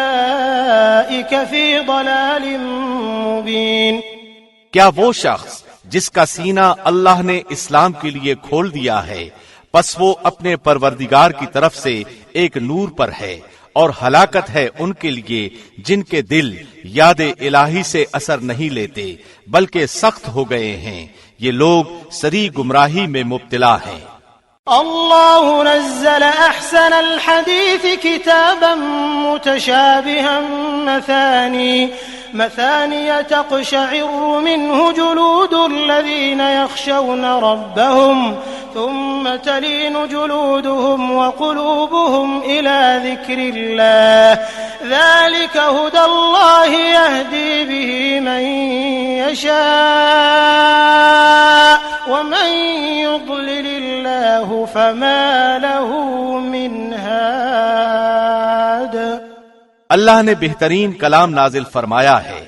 أولئك في ضلال مبين۔ کیا وہ شخص جس کا سینہ اللہ نے اسلام کے لیے کھول دیا ہے، پس وہ اپنے پروردگار کی طرف سے ایک نور پر ہے، اور ہلاکت ہے ان کے لیے جن کے دل یاد الہی سے اثر نہیں لیتے بلکہ سخت ہو گئے ہیں۔ یہ لوگ سری گمراہی میں مبتلا ہیں۔ الله نزل أحسن الحديث كتابا متشابها مثانية تقشعر منه جلود الذين يخشون ربهم ثم تلين جلودهم وقلوبهم إلى ذكر الله ذلك هدى الله يهدي به من يشاء ومن يضلل الله فما له من هاد۔ اللہ نے بہترین کلام نازل فرمایا ہے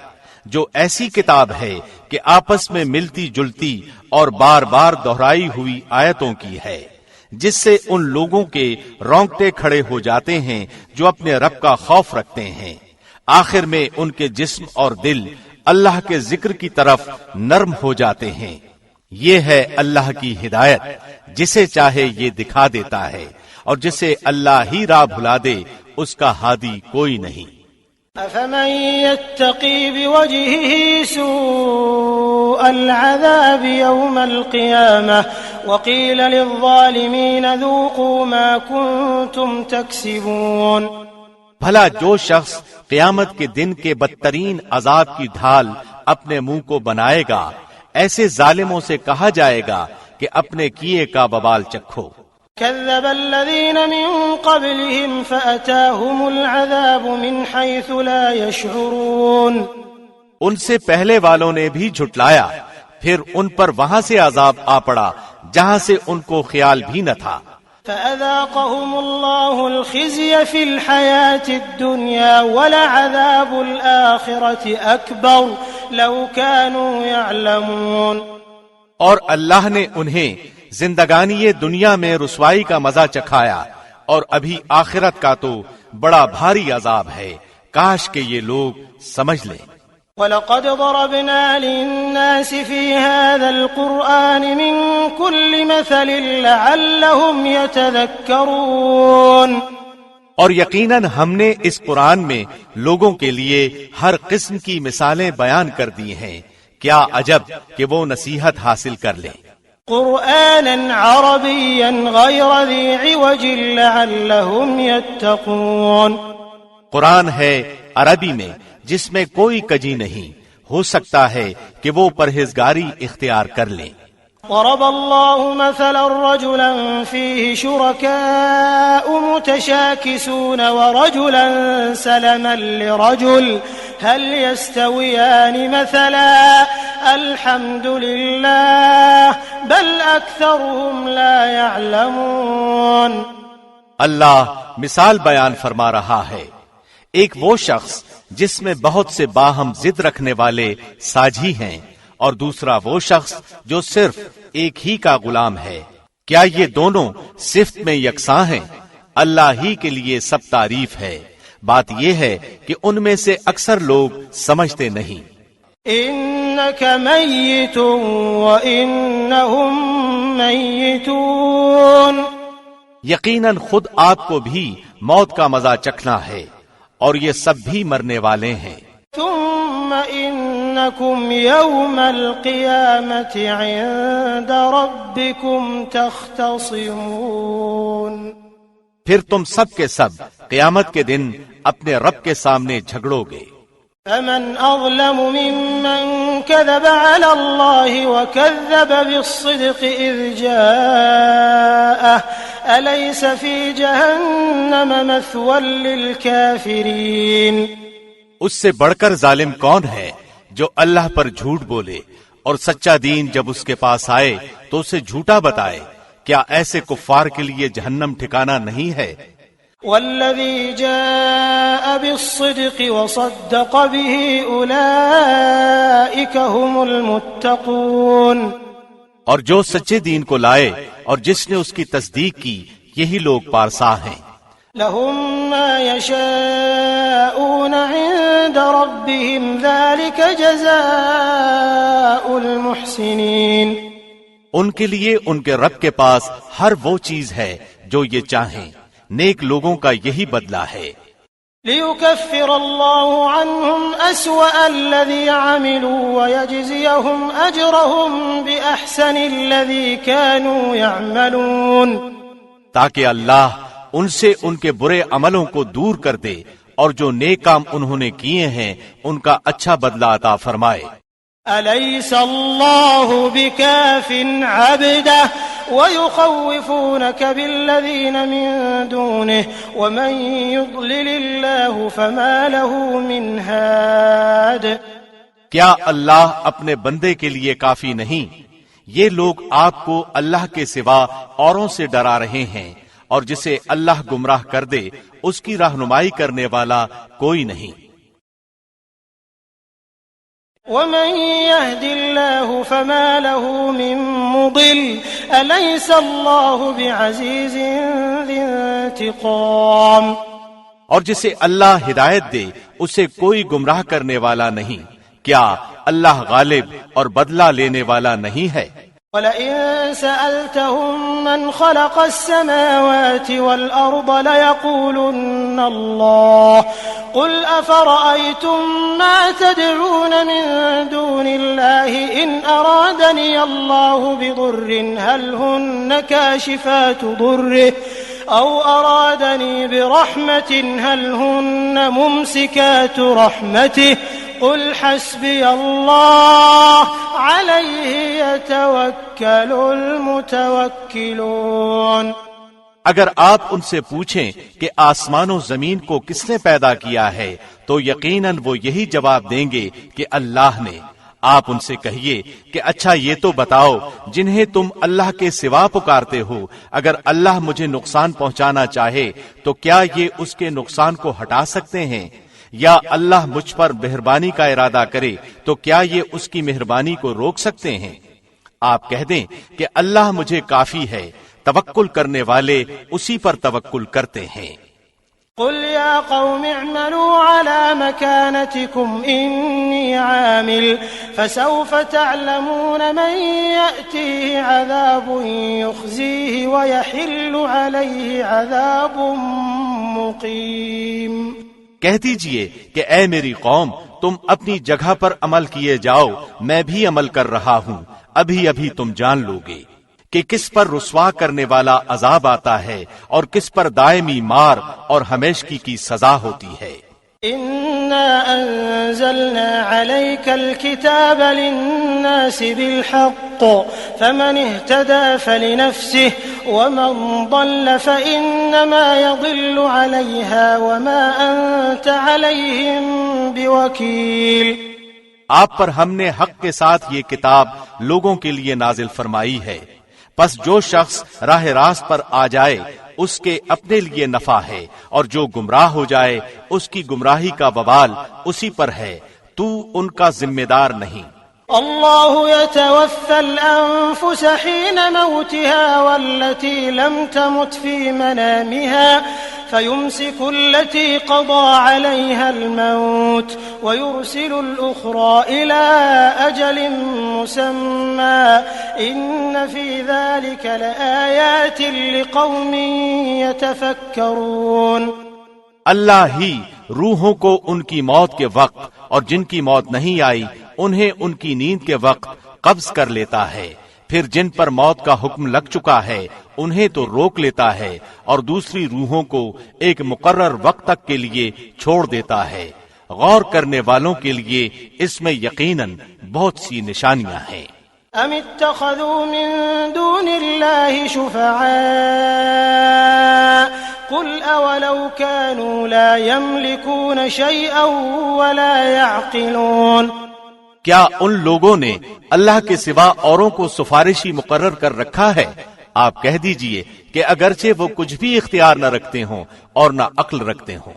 جو ایسی کتاب ہے کہ آپس میں ملتی جلتی اور بار بار دہرائی ہوئی آیتوں کی ہے، جس سے ان لوگوں کے رونگٹے کھڑے ہو جاتے ہیں جو اپنے رب کا خوف رکھتے ہیں، آخر میں ان کے جسم اور دل اللہ کے ذکر کی طرف نرم ہو جاتے ہیں۔ یہ ہے اللہ کی ہدایت، جسے چاہے یہ دکھا دیتا ہے، اور جسے اللہ ہی راہ بھلا دے اس کا ہادی کوئی نہیں۔ أفمن يتقي بوجهه سوء العذاب يوم القيامة وقيل للظالمين ذوقوا ما كنتم تكسبون۔ بھلا جو شخص قیامت کے دن کے بدترین عذاب کی ڈھال اپنے منہ کو بنائے گا، ایسے ظالموں سے کہا جائے گا کہ اپنے کیے کا وبال چکھو۔ كذب الذين من قبلهم فأتاهم العذاب من حيث لا يشعرون۔ ان سے پہلے والوں نے بھی جھٹلایا، پھر ان پر وہاں سے عذاب آ پڑا جہاں سے ان کو خیال بھی نہ تھا۔ فأذاقهم الله الخزي في الحياة الدنيا ولعذاب الآخرة أكبر لو كانوا يعلمون۔ اور اللہ نے انہیں زندگانی دنیا میں رسوائی کا مزہ چکھایا، اور ابھی آخرت کا تو بڑا بھاری عذاب ہے، کاش کہ یہ لوگ سمجھ لیں۔ وَلَقَدْ ضَرَبْنَا لِلنَّاسِ فِي هَذَا الْقُرْآنِ مِنْ كُلِّ مَثَلٍ لَعَلَّهُمْ يَتَذَكَّرُونَ۔ اور یقیناً ہم نے اس قرآن میں لوگوں کے لیے ہر قسم کی مثالیں بیان کر دی ہیں، کیا عجب کہ وہ نصیحت حاصل کر لیں۔ قرآنا عربيا غير ذي عوج لعلهم يتقون۔ قرآن ہے عربی میں جس میں کوئی کجی نہیں، ہو سکتا ہے کہ وہ پرہیزگاری اختیار کر لیں۔ ضرب الله مثلا رجلا فيه شركاء متشاكسون ورجلا سلما لرجل هل يستويان مثلا الحمد لله بل أكثرهم لا يعلمون۔ اللہ مثال بیان فرما رہا ہے، ایک وہ شخص جس میں بہت سے باہم ضد رکھنے والے ساجھی ہیں، اور دوسرا وہ شخص جو صرف ایک ہی کا غلام ہے، کیا یہ دونوں صفت میں یکساں ہیں؟ اللہ ہی کے لیے سب تعریف ہے، بات یہ ہے کہ ان میں سے اکثر لوگ سمجھتے نہیں۔ إنك ميت وإنهم ميتون۔ یقیناً خود آپ کو بھی موت کا مزہ چکھنا ہے، اور یہ سب بھی مرنے والے ہیں۔ ثم إنكم يوم القيامة عند ربكم تختصمون۔ پھر تم سب کے سب قیامت کے دن اپنے رب کے سامنے جھگڑو گے۔ فمن أظلم ممن كذب على الله وكذب بالصدق إذ جاءه أليس في جهنم مثوى للكافرين۔ اس سے بڑھ کر ظالم کون ہے جو اللہ پر جھوٹ بولے اور سچا دین جب اس کے پاس آئے تو اسے جھوٹا بتائے، کیا ایسے کفار کے لیے جہنم ٹھکانہ نہیں ہے؟ والذي جاء بالصدق وصدق به أولئك هم المتقون۔ اور جو سچے دین کو لائے اور جس نے اس کی تصدیق کی، یہی لوگ پارسا ہیں۔ لهم ما يشاءون عند ربهم ذلك جزاء المحسنين۔ ان کے لیے ان کے رب کے پاس ہر وہ چیز ہے جو یہ چاہیں، نیک لوگوں کا یہی بدلہ ہے۔ ليكفر الله عنهم أسوأ الذي عملوا ويجزيهم أجرهم بأحسن الذي كانوا يعملون۔ تاکہ اللہ ان سے ان کے برے عملوں کو دور کر دے اور جو نیک کام انہوں نے کیے ہیں ان کا اچھا بدلہ عطا فرمائے۔ أليس الله بكاف عبده ويخوفونك بالذين من دونه ومن يضلل الله فما له من هاد۔ کیا اللہ اپنے بندے کے لیے کافی نہیں؟ یہ لوگ آپ کو اللہ کے سوا اوروں سے ڈرا رہے ہیں، اور جسے اللہ گمراہ کر دے اس کی رہنمائی کرنے والا کوئی نہیں۔ ومن يهد الله فما له من مضل أليس الله بعزيز ذي انتقام اور جسے اللہ ہدایت دے اسے کوئی گمراہ کرنے والا نہیں، کیا اللہ غالب اور بدلہ لینے والا نہیں ہے؟ وَلَئِن سَأَلْتَهُم مَّنْ خَلَقَ السَّمَاوَاتِ وَالْأَرْضَ لَيَقُولُنَّ اللَّهُ قُلْ أَفَرَأَيْتُم مَّا تَدْعُونَ مِن دُونِ اللَّهِ إِنْ أَرَادَنِيَ اللَّهُ بِضُرٍّ هَلْ هُنَّ كَاشِفَاتُ ضُرِّهِ أَوْ أَرَادَنِي بِرَحْمَةٍ هَلْ هُنَّ مُمْسِكَاتُ رَحْمَتِهِ قُلْ حَسْبِيَ اللَّهُ عَلَيْهِ يَتَوَكَّلُ الْمُتَوَكِّلُونَ۔ اگر آپ ان سے پوچھیں کہ آسمان و زمین کو کس نے پیدا کیا ہے تو یقیناً وہ یہی جواب دیں گے کہ اللہ نے۔ آپ ان سے کہیے کہ اچھا یہ تو بتاؤ جنہیں تم اللہ کے سوا پکارتے ہو، اگر اللہ مجھے نقصان پہنچانا چاہے تو کیا یہ اس کے نقصان کو ہٹا سکتے ہیں؟ یا اللہ مجھ پر مہربانی کا ارادہ کرے تو کیا یہ اس کی مہربانی کو روک سکتے ہیں؟ آپ کہہ دیں کہ اللہ مجھے کافی ہے، توکل کرنے والے اسی پر توکل کرتے ہیں۔ قل يا قوم اعملوا على مكانتكم إني عامل فسوف تعلمون من يأتيه عذاب يخزيه ويحل عليه عذاب مقيم۔ کہہ دیجئے کہ اے میری قوم تم اپنی جگہ پر عمل کیے جاؤ، میں بھی عمل کر رہا ہوں، ابھی ابھی تم جان لوگے کہ کس پر رسوا کرنے والا عذاب آتا ہے اور کس پر دائمی مار اور ہمیشگی کی سزا ہوتی ہے۔ إنا أنزلنا عليك الكتاب للناس بالحق فمن اهتدى فلنفسه ومن ضل فإنما يضل عليها وما أنت عليهم بوكيل۔ آپ پر ہم نے حق کے ساتھ یہ کتاب لوگوں کے لیے نازل فرمائی ہے، پس جو شخص راہ راست پر آ جائے اس کے اپنے لیے نفع ہے، اور جو گمراہ ہو جائے اس کی گمراہی کا وبال اسی پر ہے، تو ان کا ذمہ دار نہیں۔ اللہ يتوفى الأنفس حين موتها والتي لم تمت في منامها فيمسك التي قضى عليها الموت ويرسل الأخرى إلى أجل مسمى إن في ذلك لآيات لقوم يتفكرون۔ اللہ ہی روحوں کو ان کی موت کے وقت اور جن کی موت نہیں آئی انہیں ان کی نیند کے وقت قبض کر لیتا ہے، پھر جن پر موت کا حکم لگ چکا ہے انہیں تو روک لیتا ہے اور دوسری روحوں کو ایک مقرر وقت تک کے لیے چھوڑ دیتا ہے۔ غور کرنے والوں کے لیے اس میں یقیناً بہت سی نشانیاں ہیں۔ ام اتخذوا من دون الله شفعاء قل اولو كانوا لا يملكون شيئا ولا يعقلون۔ کیا ان لوگوں نے اللہ کے سوا اوروں کو سفارشی مقرر کر رکھا ہے؟ آپ کہہ دیجئے کہ اگرچہ وہ کچھ بھی اختیار نہ رکھتے ہوں اور نہ عقل رکھتے ہوں۔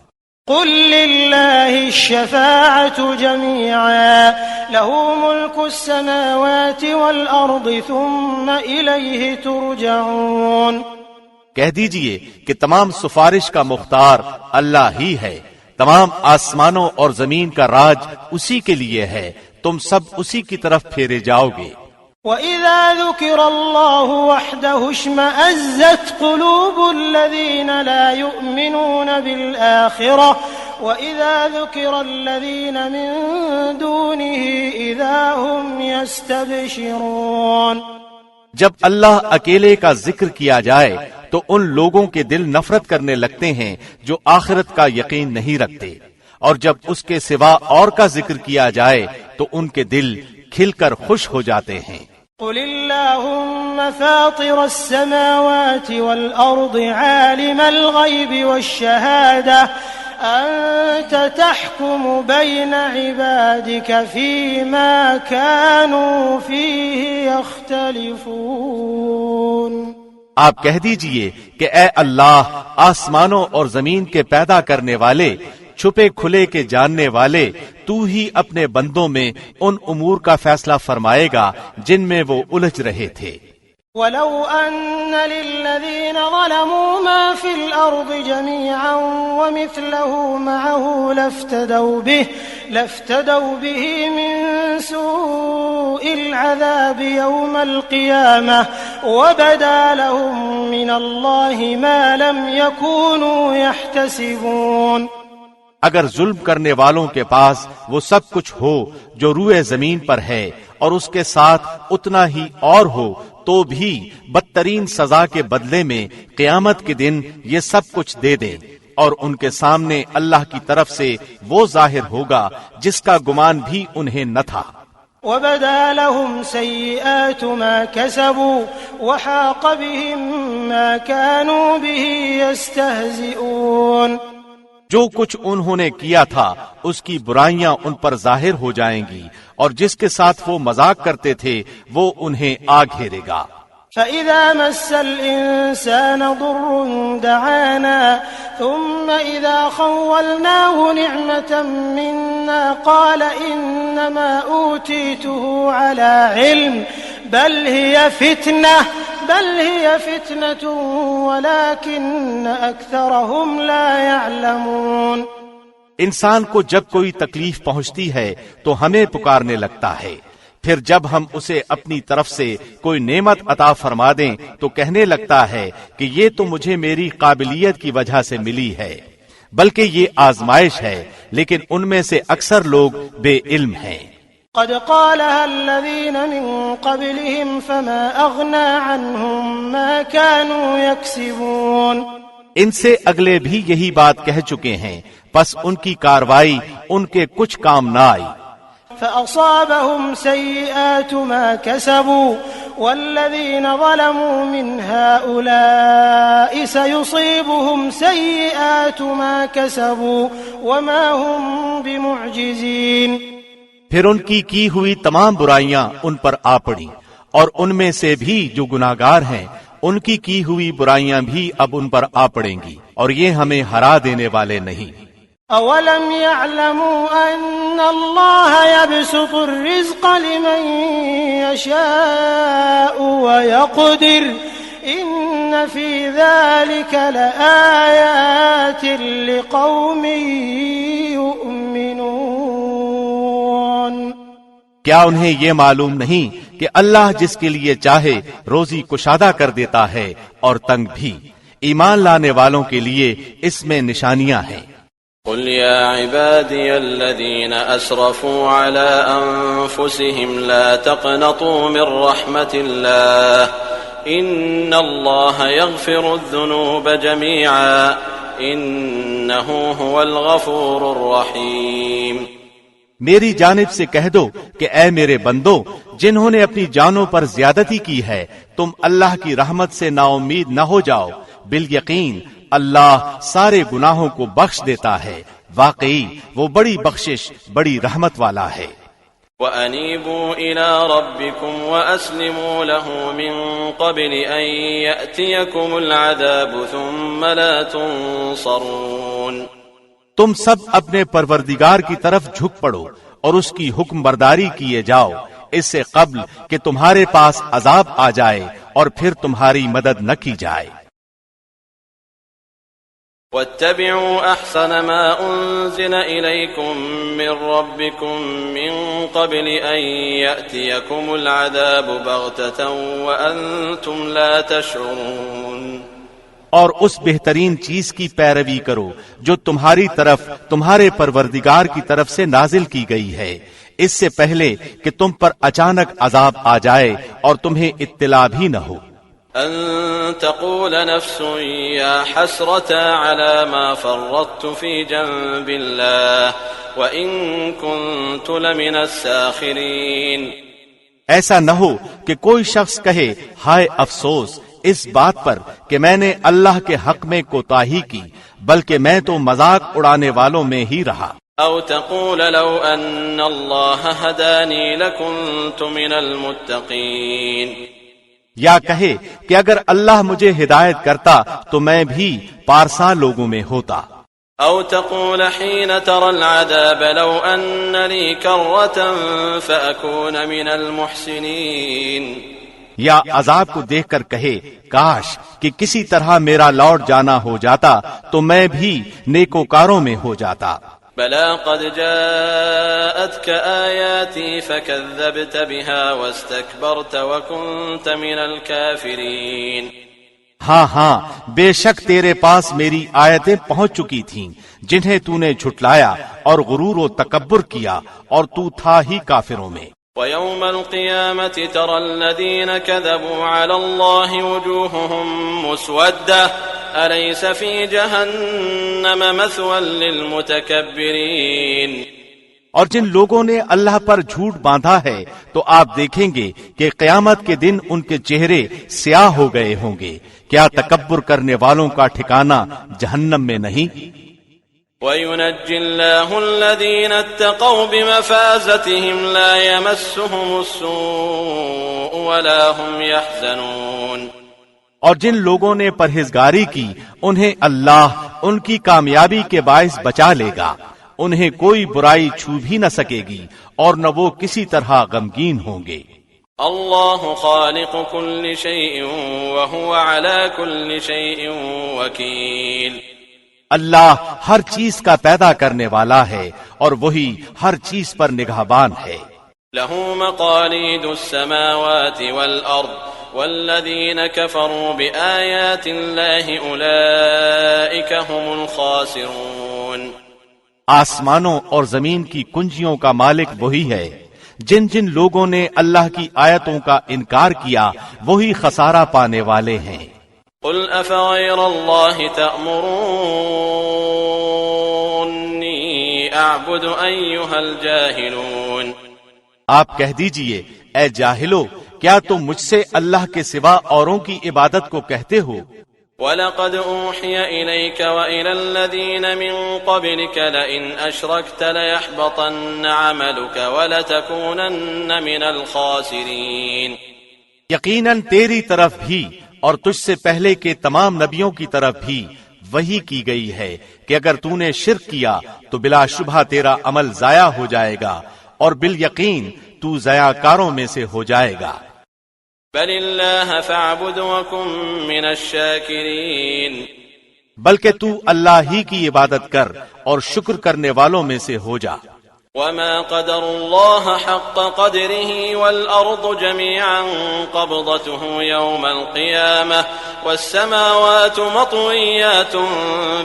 قل للہ الشفاعة جميعا له ملك السماوات والأرض ثم إليه ترجعون۔ کہہ دیجئے کہ تمام سفارش کا مختار اللہ ہی ہے، تمام آسمانوں اور زمین کا راج اسی کے لیے ہے، تم سب اسی کی طرف پھیرے جاؤ گے۔ وَإِذَا ذُكِرَ اللَّهُ وَحْدَهُ اشْمَأَزَّتْ قُلُوبُ الَّذِينَ لَا يُؤْمِنُونَ بِالْآخِرَةِ وَإِذَا ذُكِرَ الَّذِينَ مِن دُونِهِ إِذَا هُمْ يَسْتَبْشِرُونَ۔ جب اللہ اکیلے کا ذکر کیا جائے تو ان لوگوں کے دل نفرت کرنے لگتے ہیں جو آخرت کا یقین نہیں رکھتے، اور جب اس کے سوا اور کا ذکر کیا جائے تو ان کے دل کھل کر خوش ہو جاتے ہیں۔ قل اللهم فاطر السماوات والأرض عالم الغيب والشهادة أنت تحكم بين عبادك فيما كانوا فيه يختلفون۔ آپ کہہ دیجئے کہ اے اللہ آسمانوں اور زمین کے پیدا کرنے والے، چھپے کھلے کے جاننے والے، تو ہی اپنے بندوں میں ان امور کا فیصلہ فرمائے گا جن میں وہ الجھ رہے تھے۔ ولو أن للذين ظلموا ما في الأرض جميعا ومثله معه لافتدوا به من سوء العذاب يوم القيامة وبدا لهم من الله ما لم يكونوا يحتسبون۔ اگر ظلم کرنے والوں کے پاس وہ سب کچھ ہو جو روئے زمین پر ہے اور اس کے ساتھ اتنا ہی اور ہو تو بھی بدترین سزا کے بدلے میں قیامت کے دن یہ سب کچھ دے دیں، اور ان کے سامنے اللہ کی طرف سے وہ ظاہر ہوگا جس کا گمان بھی انہیں نہ تھا۔ وَبَدَا لَهُمْ سَيِّئَاتُ مَا كَسَبُوا وَحَاقَ بِهِم مَّا كَانُوا بِهِ يَسْتَهْزِئُونَ۔ جو کچھ انہوں نے کیا تھا اس کی برائیاں ان پر ظاہر ہو جائیں گی، اور جس کے ساتھ وہ مذاق کرتے تھے وہ انہیں آ گھیرے گا۔ فَإِذَا مَسَّ الْإِنسَانَ ضُرٌّ دَعَانَا ثُمَّ إِذَا خَوَّلْنَاهُ نِعْمَةً مِنَّا قَالَ إِنَّمَا أُوتِيتُهُ عَلَى عِلْمٍ بَلْ هِيَ فِتْنَةٌ وَلَكِنَّ أَكْثَرَهُمْ لَا يَعْلَمُونَ۔ انسان کو جب کوئی تکلیف پہنچتی ہے تو ہمیں پکارنے لگتا ہے، پھر جب ہم اسے اپنی طرف سے کوئی نعمت عطا فرما دیں تو کہنے لگتا ہے کہ یہ تو مجھے میری قابلیت کی وجہ سے ملی ہے، بلکہ یہ آزمائش ہے، لیکن ان میں سے اکثر لوگ بے علم ہیں۔ قد قالها الذين من قبلهم فما أغنى عنهم ما كانوا يكسبون۔ ان سے اگلے بھی یہی بات کہہ چکے ہیں، پس ان کی کاروائی ان کے کچھ کام نہ آئی۔ فأصابهم سيئات ما كسبوا والذين ظلموا من هؤلاء سيصيبهم سيئات ما كسبوا وما هم بمعجزين۔ پھر ان کی ہوئی تمام برائیاں ان پر آ پڑی، اور ان میں سے بھی جو گناہگار ہیں ان کی ہوئی برائیاں بھی اب ان پر آ پڑیں گی، اور یہ ہمیں ہرا دینے والے نہیں۔ اولم يعلموا ان اللہ يبسط الرزق لمن يشاء ويقدر ان في ذلك لآیات لقوم يؤمنون۔ کیا انہیں یہ معلوم نہیں کہ اللہ جس کے لیے چاہے روزی کشادہ کر دیتا ہے اور تنگ بھی؟ ایمان لانے والوں کے لیے اس میں نشانیاں ہیں۔ قل يا عبادي الذين أسرفوا على أنفسهم لا تقنطوا من رحمة الله إن الله يغفر الذنوب جميعا إنه هو الغفور الرحيم۔ میری جانب سے کہہ دو کہ اے میرے بندو، جنہوں نے اپنی جانوں پر زیادتی کی ہے، تم اللہ کی رحمت سے نا امید نہ ہو جاؤ، بالیقین اللہ سارے گناہوں کو بخش دیتا ہے، واقعی وہ بڑی بخشش بڑی رحمت والا ہے۔ وَأَنِيبُوا إِلَىٰ رَبِّكُمْ وَأَسْلِمُوا لَهُ مِن قَبْلِ أَن يَأْتِيَكُمُ الْعَذَابُ ثُمَّ لَا تُنصَرُونَ۔ تم سب اپنے پروردگار کی طرف جھک پڑو اور اس کی حکم برداری کیے جاؤ، اس سے قبل کہ تمہارے پاس عذاب آ جائے اور پھر تمہاری مدد نہ کی جائے۔ واتبعوا احسن ما انزل اليكم من ربكم من قبل ان ياتيكم العذاب بغتة وانتم لا تشعرون۔ اور اس بہترین چیز کی پیروی کرو جو تمہاری طرف تمہارے پروردگار کی طرف سے نازل کی گئی ہے، اس سے پہلے کہ تم پر اچانک عذاب آ جائے اور تمہیں اطلاع بھی نہ ہو۔ ان تقول نفس یا حسرة على ما فرطت في جنب الله وان كنت لمن الساخرين۔ ایسا نہ ہو کہ کوئی شخص کہے ہائے افسوس اس بات پر کہ میں نے اللہ کے حق میں کوتاہی کی، بلکہ میں تو مذاق اڑانے والوں میں ہی رہا۔ او تقول لو ان اللہ ہدانی لکنت من المتقین۔ یا کہے کہ اگر اللہ مجھے ہدایت کرتا تو میں بھی پارساں لوگوں میں ہوتا۔ او تقول حين ترى العذاب لو ان لي كرة فاكون من المحسنين۔ یا عذاب کو دیکھ کر کہے کاش کہ کسی طرح میرا لوٹ جانا ہو جاتا تو میں بھی نیکوکاروں میں ہو جاتا. بلى قد جاءتك آياتي فكذبت بها واستكبرت وكنت من الكافرين. ہاں بے شک تیرے پاس میری آیتیں پہنچ چکی تھیں جنہیں تو نے جھٹلایا اور غرور و تکبر کیا اور تو تھا ہی کافروں میں. ويوم القيامة ترى الذين كذبوا على الله وجوههم مسودة أليس في جهنم مثوى للمتكبرين. اور جن لوگوں نے اللہ پر جھوٹ باندھا ہے تو آپ دیکھیں گے کہ قیامت کے دن ان کے چہرے سیاہ ہو گئے ہوں گے. کیا تکبر کرنے والوں کا ٹھکانہ جہنم میں نہیں؟ وَيُنَجِّي اللَّهُ الَّذِينَ اتَّقَوْا بِمَفَازَتِهِمْ لَا يَمَسُّهُمُ السُّوءُ وَلَا هُمْ يَحْزَنُونَ. اور جن لوگوں نے پرہیزگاری کی انہیں اللہ ان کی کامیابی کے باعث بچا لے گا. انہیں کوئی برائی چھو بھی نہ سکے گی اور نہ وہ کسی طرح غمگین ہوں گے. اللہ خالق كل شيء وهو على كل شيء وكيل. اللہ ہر چیز کا پیدا کرنے والا ہے اور وہی ہر چیز پر نگہبان ہے. له مقاليد السماوات والأرض والذين كفروا بآيات الله أولئك هم الخاسرون. آسمانوں اور زمین کی کنجیوں کا مالک وہی ہے. جن جن لوگوں نے اللہ کی آیتوں کا انکار کیا وہی خسارہ پانے والے ہیں. قل افغیر اللہ تأمرونی اعبد ایہا الجاہلون. آپ کہہ دیجئے اے جاہلو کیا تم مجھ سے اللہ کے سوا اوروں کی عبادت کو کہتے ہو؟ وَلَقَدْ أُوحِيَ إِلَيْكَ وَإِلَى الَّذِينَ مِن قَبْلِكَ لَئِنْ أَشْرَكْتَ لَيَحْبَطَنَّ عَمَلُكَ وَلَتَكُونَنَّ مِنَ الْخَاسِرِينَ. یقیناً تیری طرف بھی اور تجھ سے پہلے کے تمام نبیوں کی طرف بھی وحی کی گئی ہے کہ اگر تو نے شرک کیا تو بلا شبہ تیرا عمل ضائع ہو جائے گا اور بالیقین تو ضیاء کاروں میں سے ہو جائے گا. بل اللہ فاعبد وکن من الشاکرین. بلکہ تو اللہ ہی کی عبادت کر اور شکر کرنے والوں میں سے ہو جا. وما قدر اللہ حق قدره والارض جميعا قبضته يوم القيامة والسماوات مطويات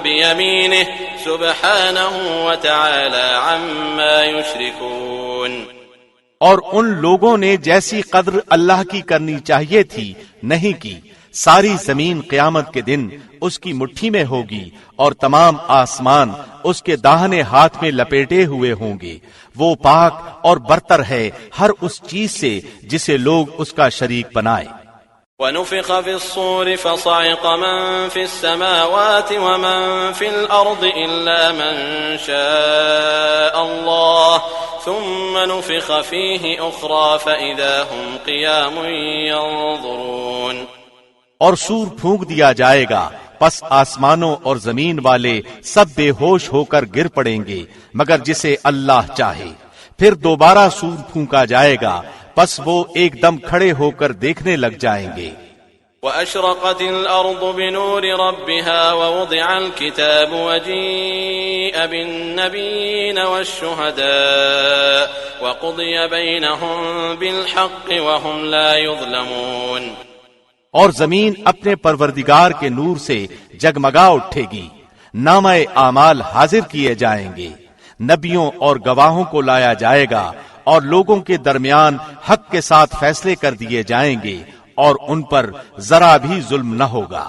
بيمينه سبحانه وتعالى عما يشركون. اور ان لوگوں نے جیسی قدر اللہ کی کرنی چاہیے تھی نہیں کی. ساری زمین قیامت کے دن اس کی مٹھی میں ہوگی اور تمام آسمان اس کے داہنے ہاتھ میں لپیٹے ہوئے ہوں گے. وہ پاک اور برتر ہے ہر اس چیز سے جسے لوگ اس کا شریک بنائے. وَنُفِخَ فِي الصُّورِ فَصَعِقَ مَن فِي السَّمَاوَاتِ وَمَن فِي الْأَرْضِ إِلَّا مَن شَاءَ اللَّهُ ثُمَّ نُفِخَ فِيهِ أُخْرَى فَإِذَا هُمْ قِيَامٌ يَنظُرُونَ. اور سور پھونک دیا جائے گا پس آسمانوں اور زمین والے سب بے ہوش ہو کر گر پڑیں گے مگر جسے اللہ چاہے. پھر دوبارہ سور پھونکا جائے گا پس وہ ایک دم کھڑے ہو کر دیکھنے لگ جائیں گے. وَأَشْرَقَتِ الْأَرْضُ بِنُورِ رَبِّهَا وَوُضِعَ الْكِتَابُ وَجِيءَ بِالنَّبِيِّينَ وَالشُّهَدَاءِ وَقُضِيَ بَيْنَهُم بِالْحَقِّ وَهُمْ لَا يُظْلَمُونَ. اور زمین اپنے پروردگار کے نور سے جگمگا اٹھے گی. نامہ اعمال حاضر کیے جائیں گے. نبیوں اور گواہوں کو لایا جائے گا اور لوگوں کے درمیان حق کے ساتھ فیصلے کر دیے جائیں گے اور ان پر ذرا بھی ظلم نہ ہوگا.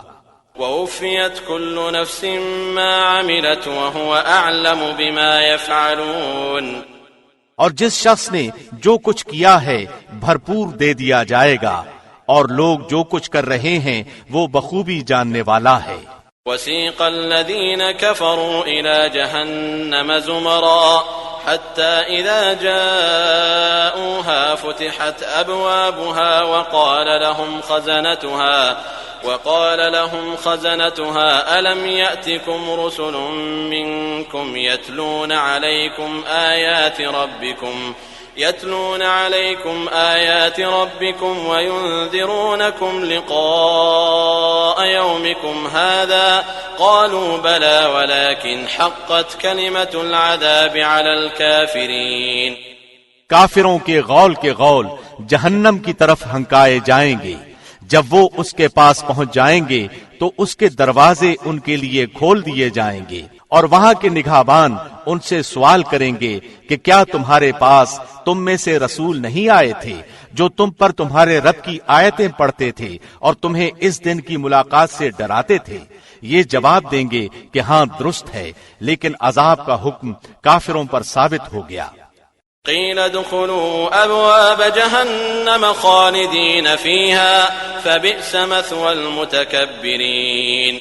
وَوُفِّيَتْ كُلُّ نَفْسٍ مَّا عَمِلَتْ وَهُوَ أَعْلَمُ بِمَا يَفْعَلُونَ. اور جس شخص نے جو کچھ کیا ہے بھرپور دے دیا جائے گا اور لوگ جو کچھ کر رہے ہیں وہ بخوبی جاننے والا ہے. وَسِيقَ الَّذِينَ كَفَرُوا إِلَى جَهَنَّمَ زُمَرًا حَتَّى إِذَا جَاءُوهَا فُتِحَتْ أَبْوَابُهَا وقال لهم خزنتها ألم يأتكم رسل منكم يتلون عليكم آيات ربكم يتلون عليكم آيات ربكم وينذرونكم لقاء يومكم هذا قالوا بلى ولكن حقت كلمة العذاب على الكافرين. کافروں کے غول جہنم کی طرف ہنکائے جائیں گے. جب وہ اس کے پاس پہنچ جائیں گے تو اس کے دروازے ان کے لیے کھول دیے جائیں گے، اور وہاں کے نگہبان ان سے سوال کریں گے کہ کیا تمہارے پاس تم میں سے رسول نہیں آئے تھے جو تم پر تمہارے رب کی آیتیں پڑھتے تھے اور تمہیں اس دن کی ملاقات سے ڈراتے تھے؟ یہ جواب دیں گے کہ ہاں درست ہے، لیکن عذاب کا حکم کافروں پر ثابت ہو گیا. قيل ادخلوا أبواب جهنم خالدين فيها فبئس مثوى المتكبرين.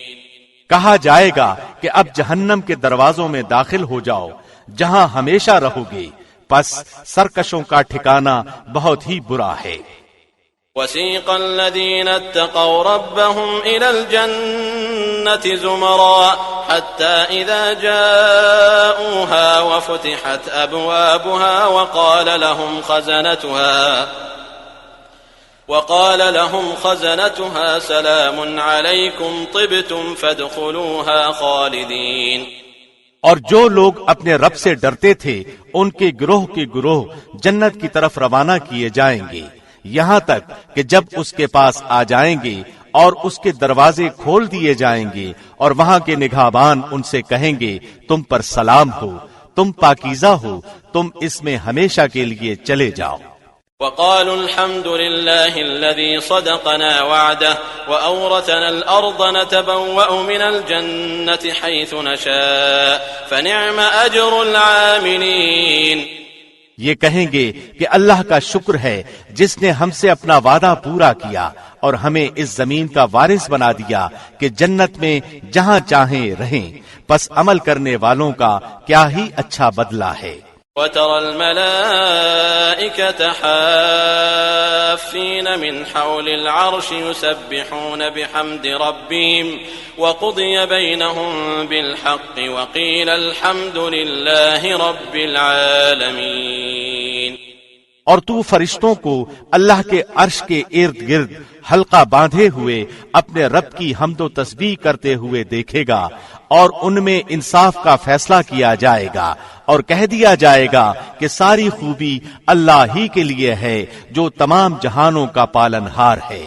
کہا جائے گا کہ اب جہنم کے دروازوں میں داخل ہو جاؤ جہاں ہمیشہ رہو گے، پس سرکشوں کا ٹھکانہ بہت ہی برا ہے. وسيق الذين اتقوا ربهم إلى الجنة زمرا حتى إذا جاءوها وفتحت أبوابها وقال لهم خزنتها سلام عليكم طبتم فادخلوها خالدين. اور جو لوگ اپنے رب سے ڈرتے تھے ان کے گروہ جنت کی طرف روانہ کیے جائیں گے، یہاں تک کہ جب اس کے پاس آ جائیں گے اور اس کے دروازے کھول دیے جائیں گے اور وہاں کے نگہبان ان سے کہیں گے تم پر سلام ہو، تم پاکیزہ ہو، تم اس میں ہمیشہ کے لیے چلے جاؤ. وقالوا الحمد لله الذي صدقنا وعده وأورثنا الأرض نتبوأ من الجنة حيث نشاء فنعم أجر العاملين. یہ کہیں گے کہ اللہ کا شکر ہے جس نے ہم سے اپنا وعدہ پورا کیا اور ہمیں اس زمین کا وارث بنا دیا کہ جنت میں جہاں چاہیں رہیں، پس عمل کرنے والوں کا کیا ہی اچھا بدلہ ہے. وترى الملائكة حافين من حول العرش يسبحون بحمد ربهم وقضي بينهم بالحق وقيل الحمد لله رب العالمين. اور تو فرشتوں کو اللہ کے عرش کے ارد گرد حلقہ باندھے ہوئے اپنے رب کی حمد و تسبیح کرتے ہوئے دیکھے گا، اور ان میں انصاف کا فیصلہ کیا جائے گا اور کہہ دیا جائے گا کہ ساری خوبی اللہ ہی کے لیے ہے جو تمام جہانوں کا پالن ہار ہے.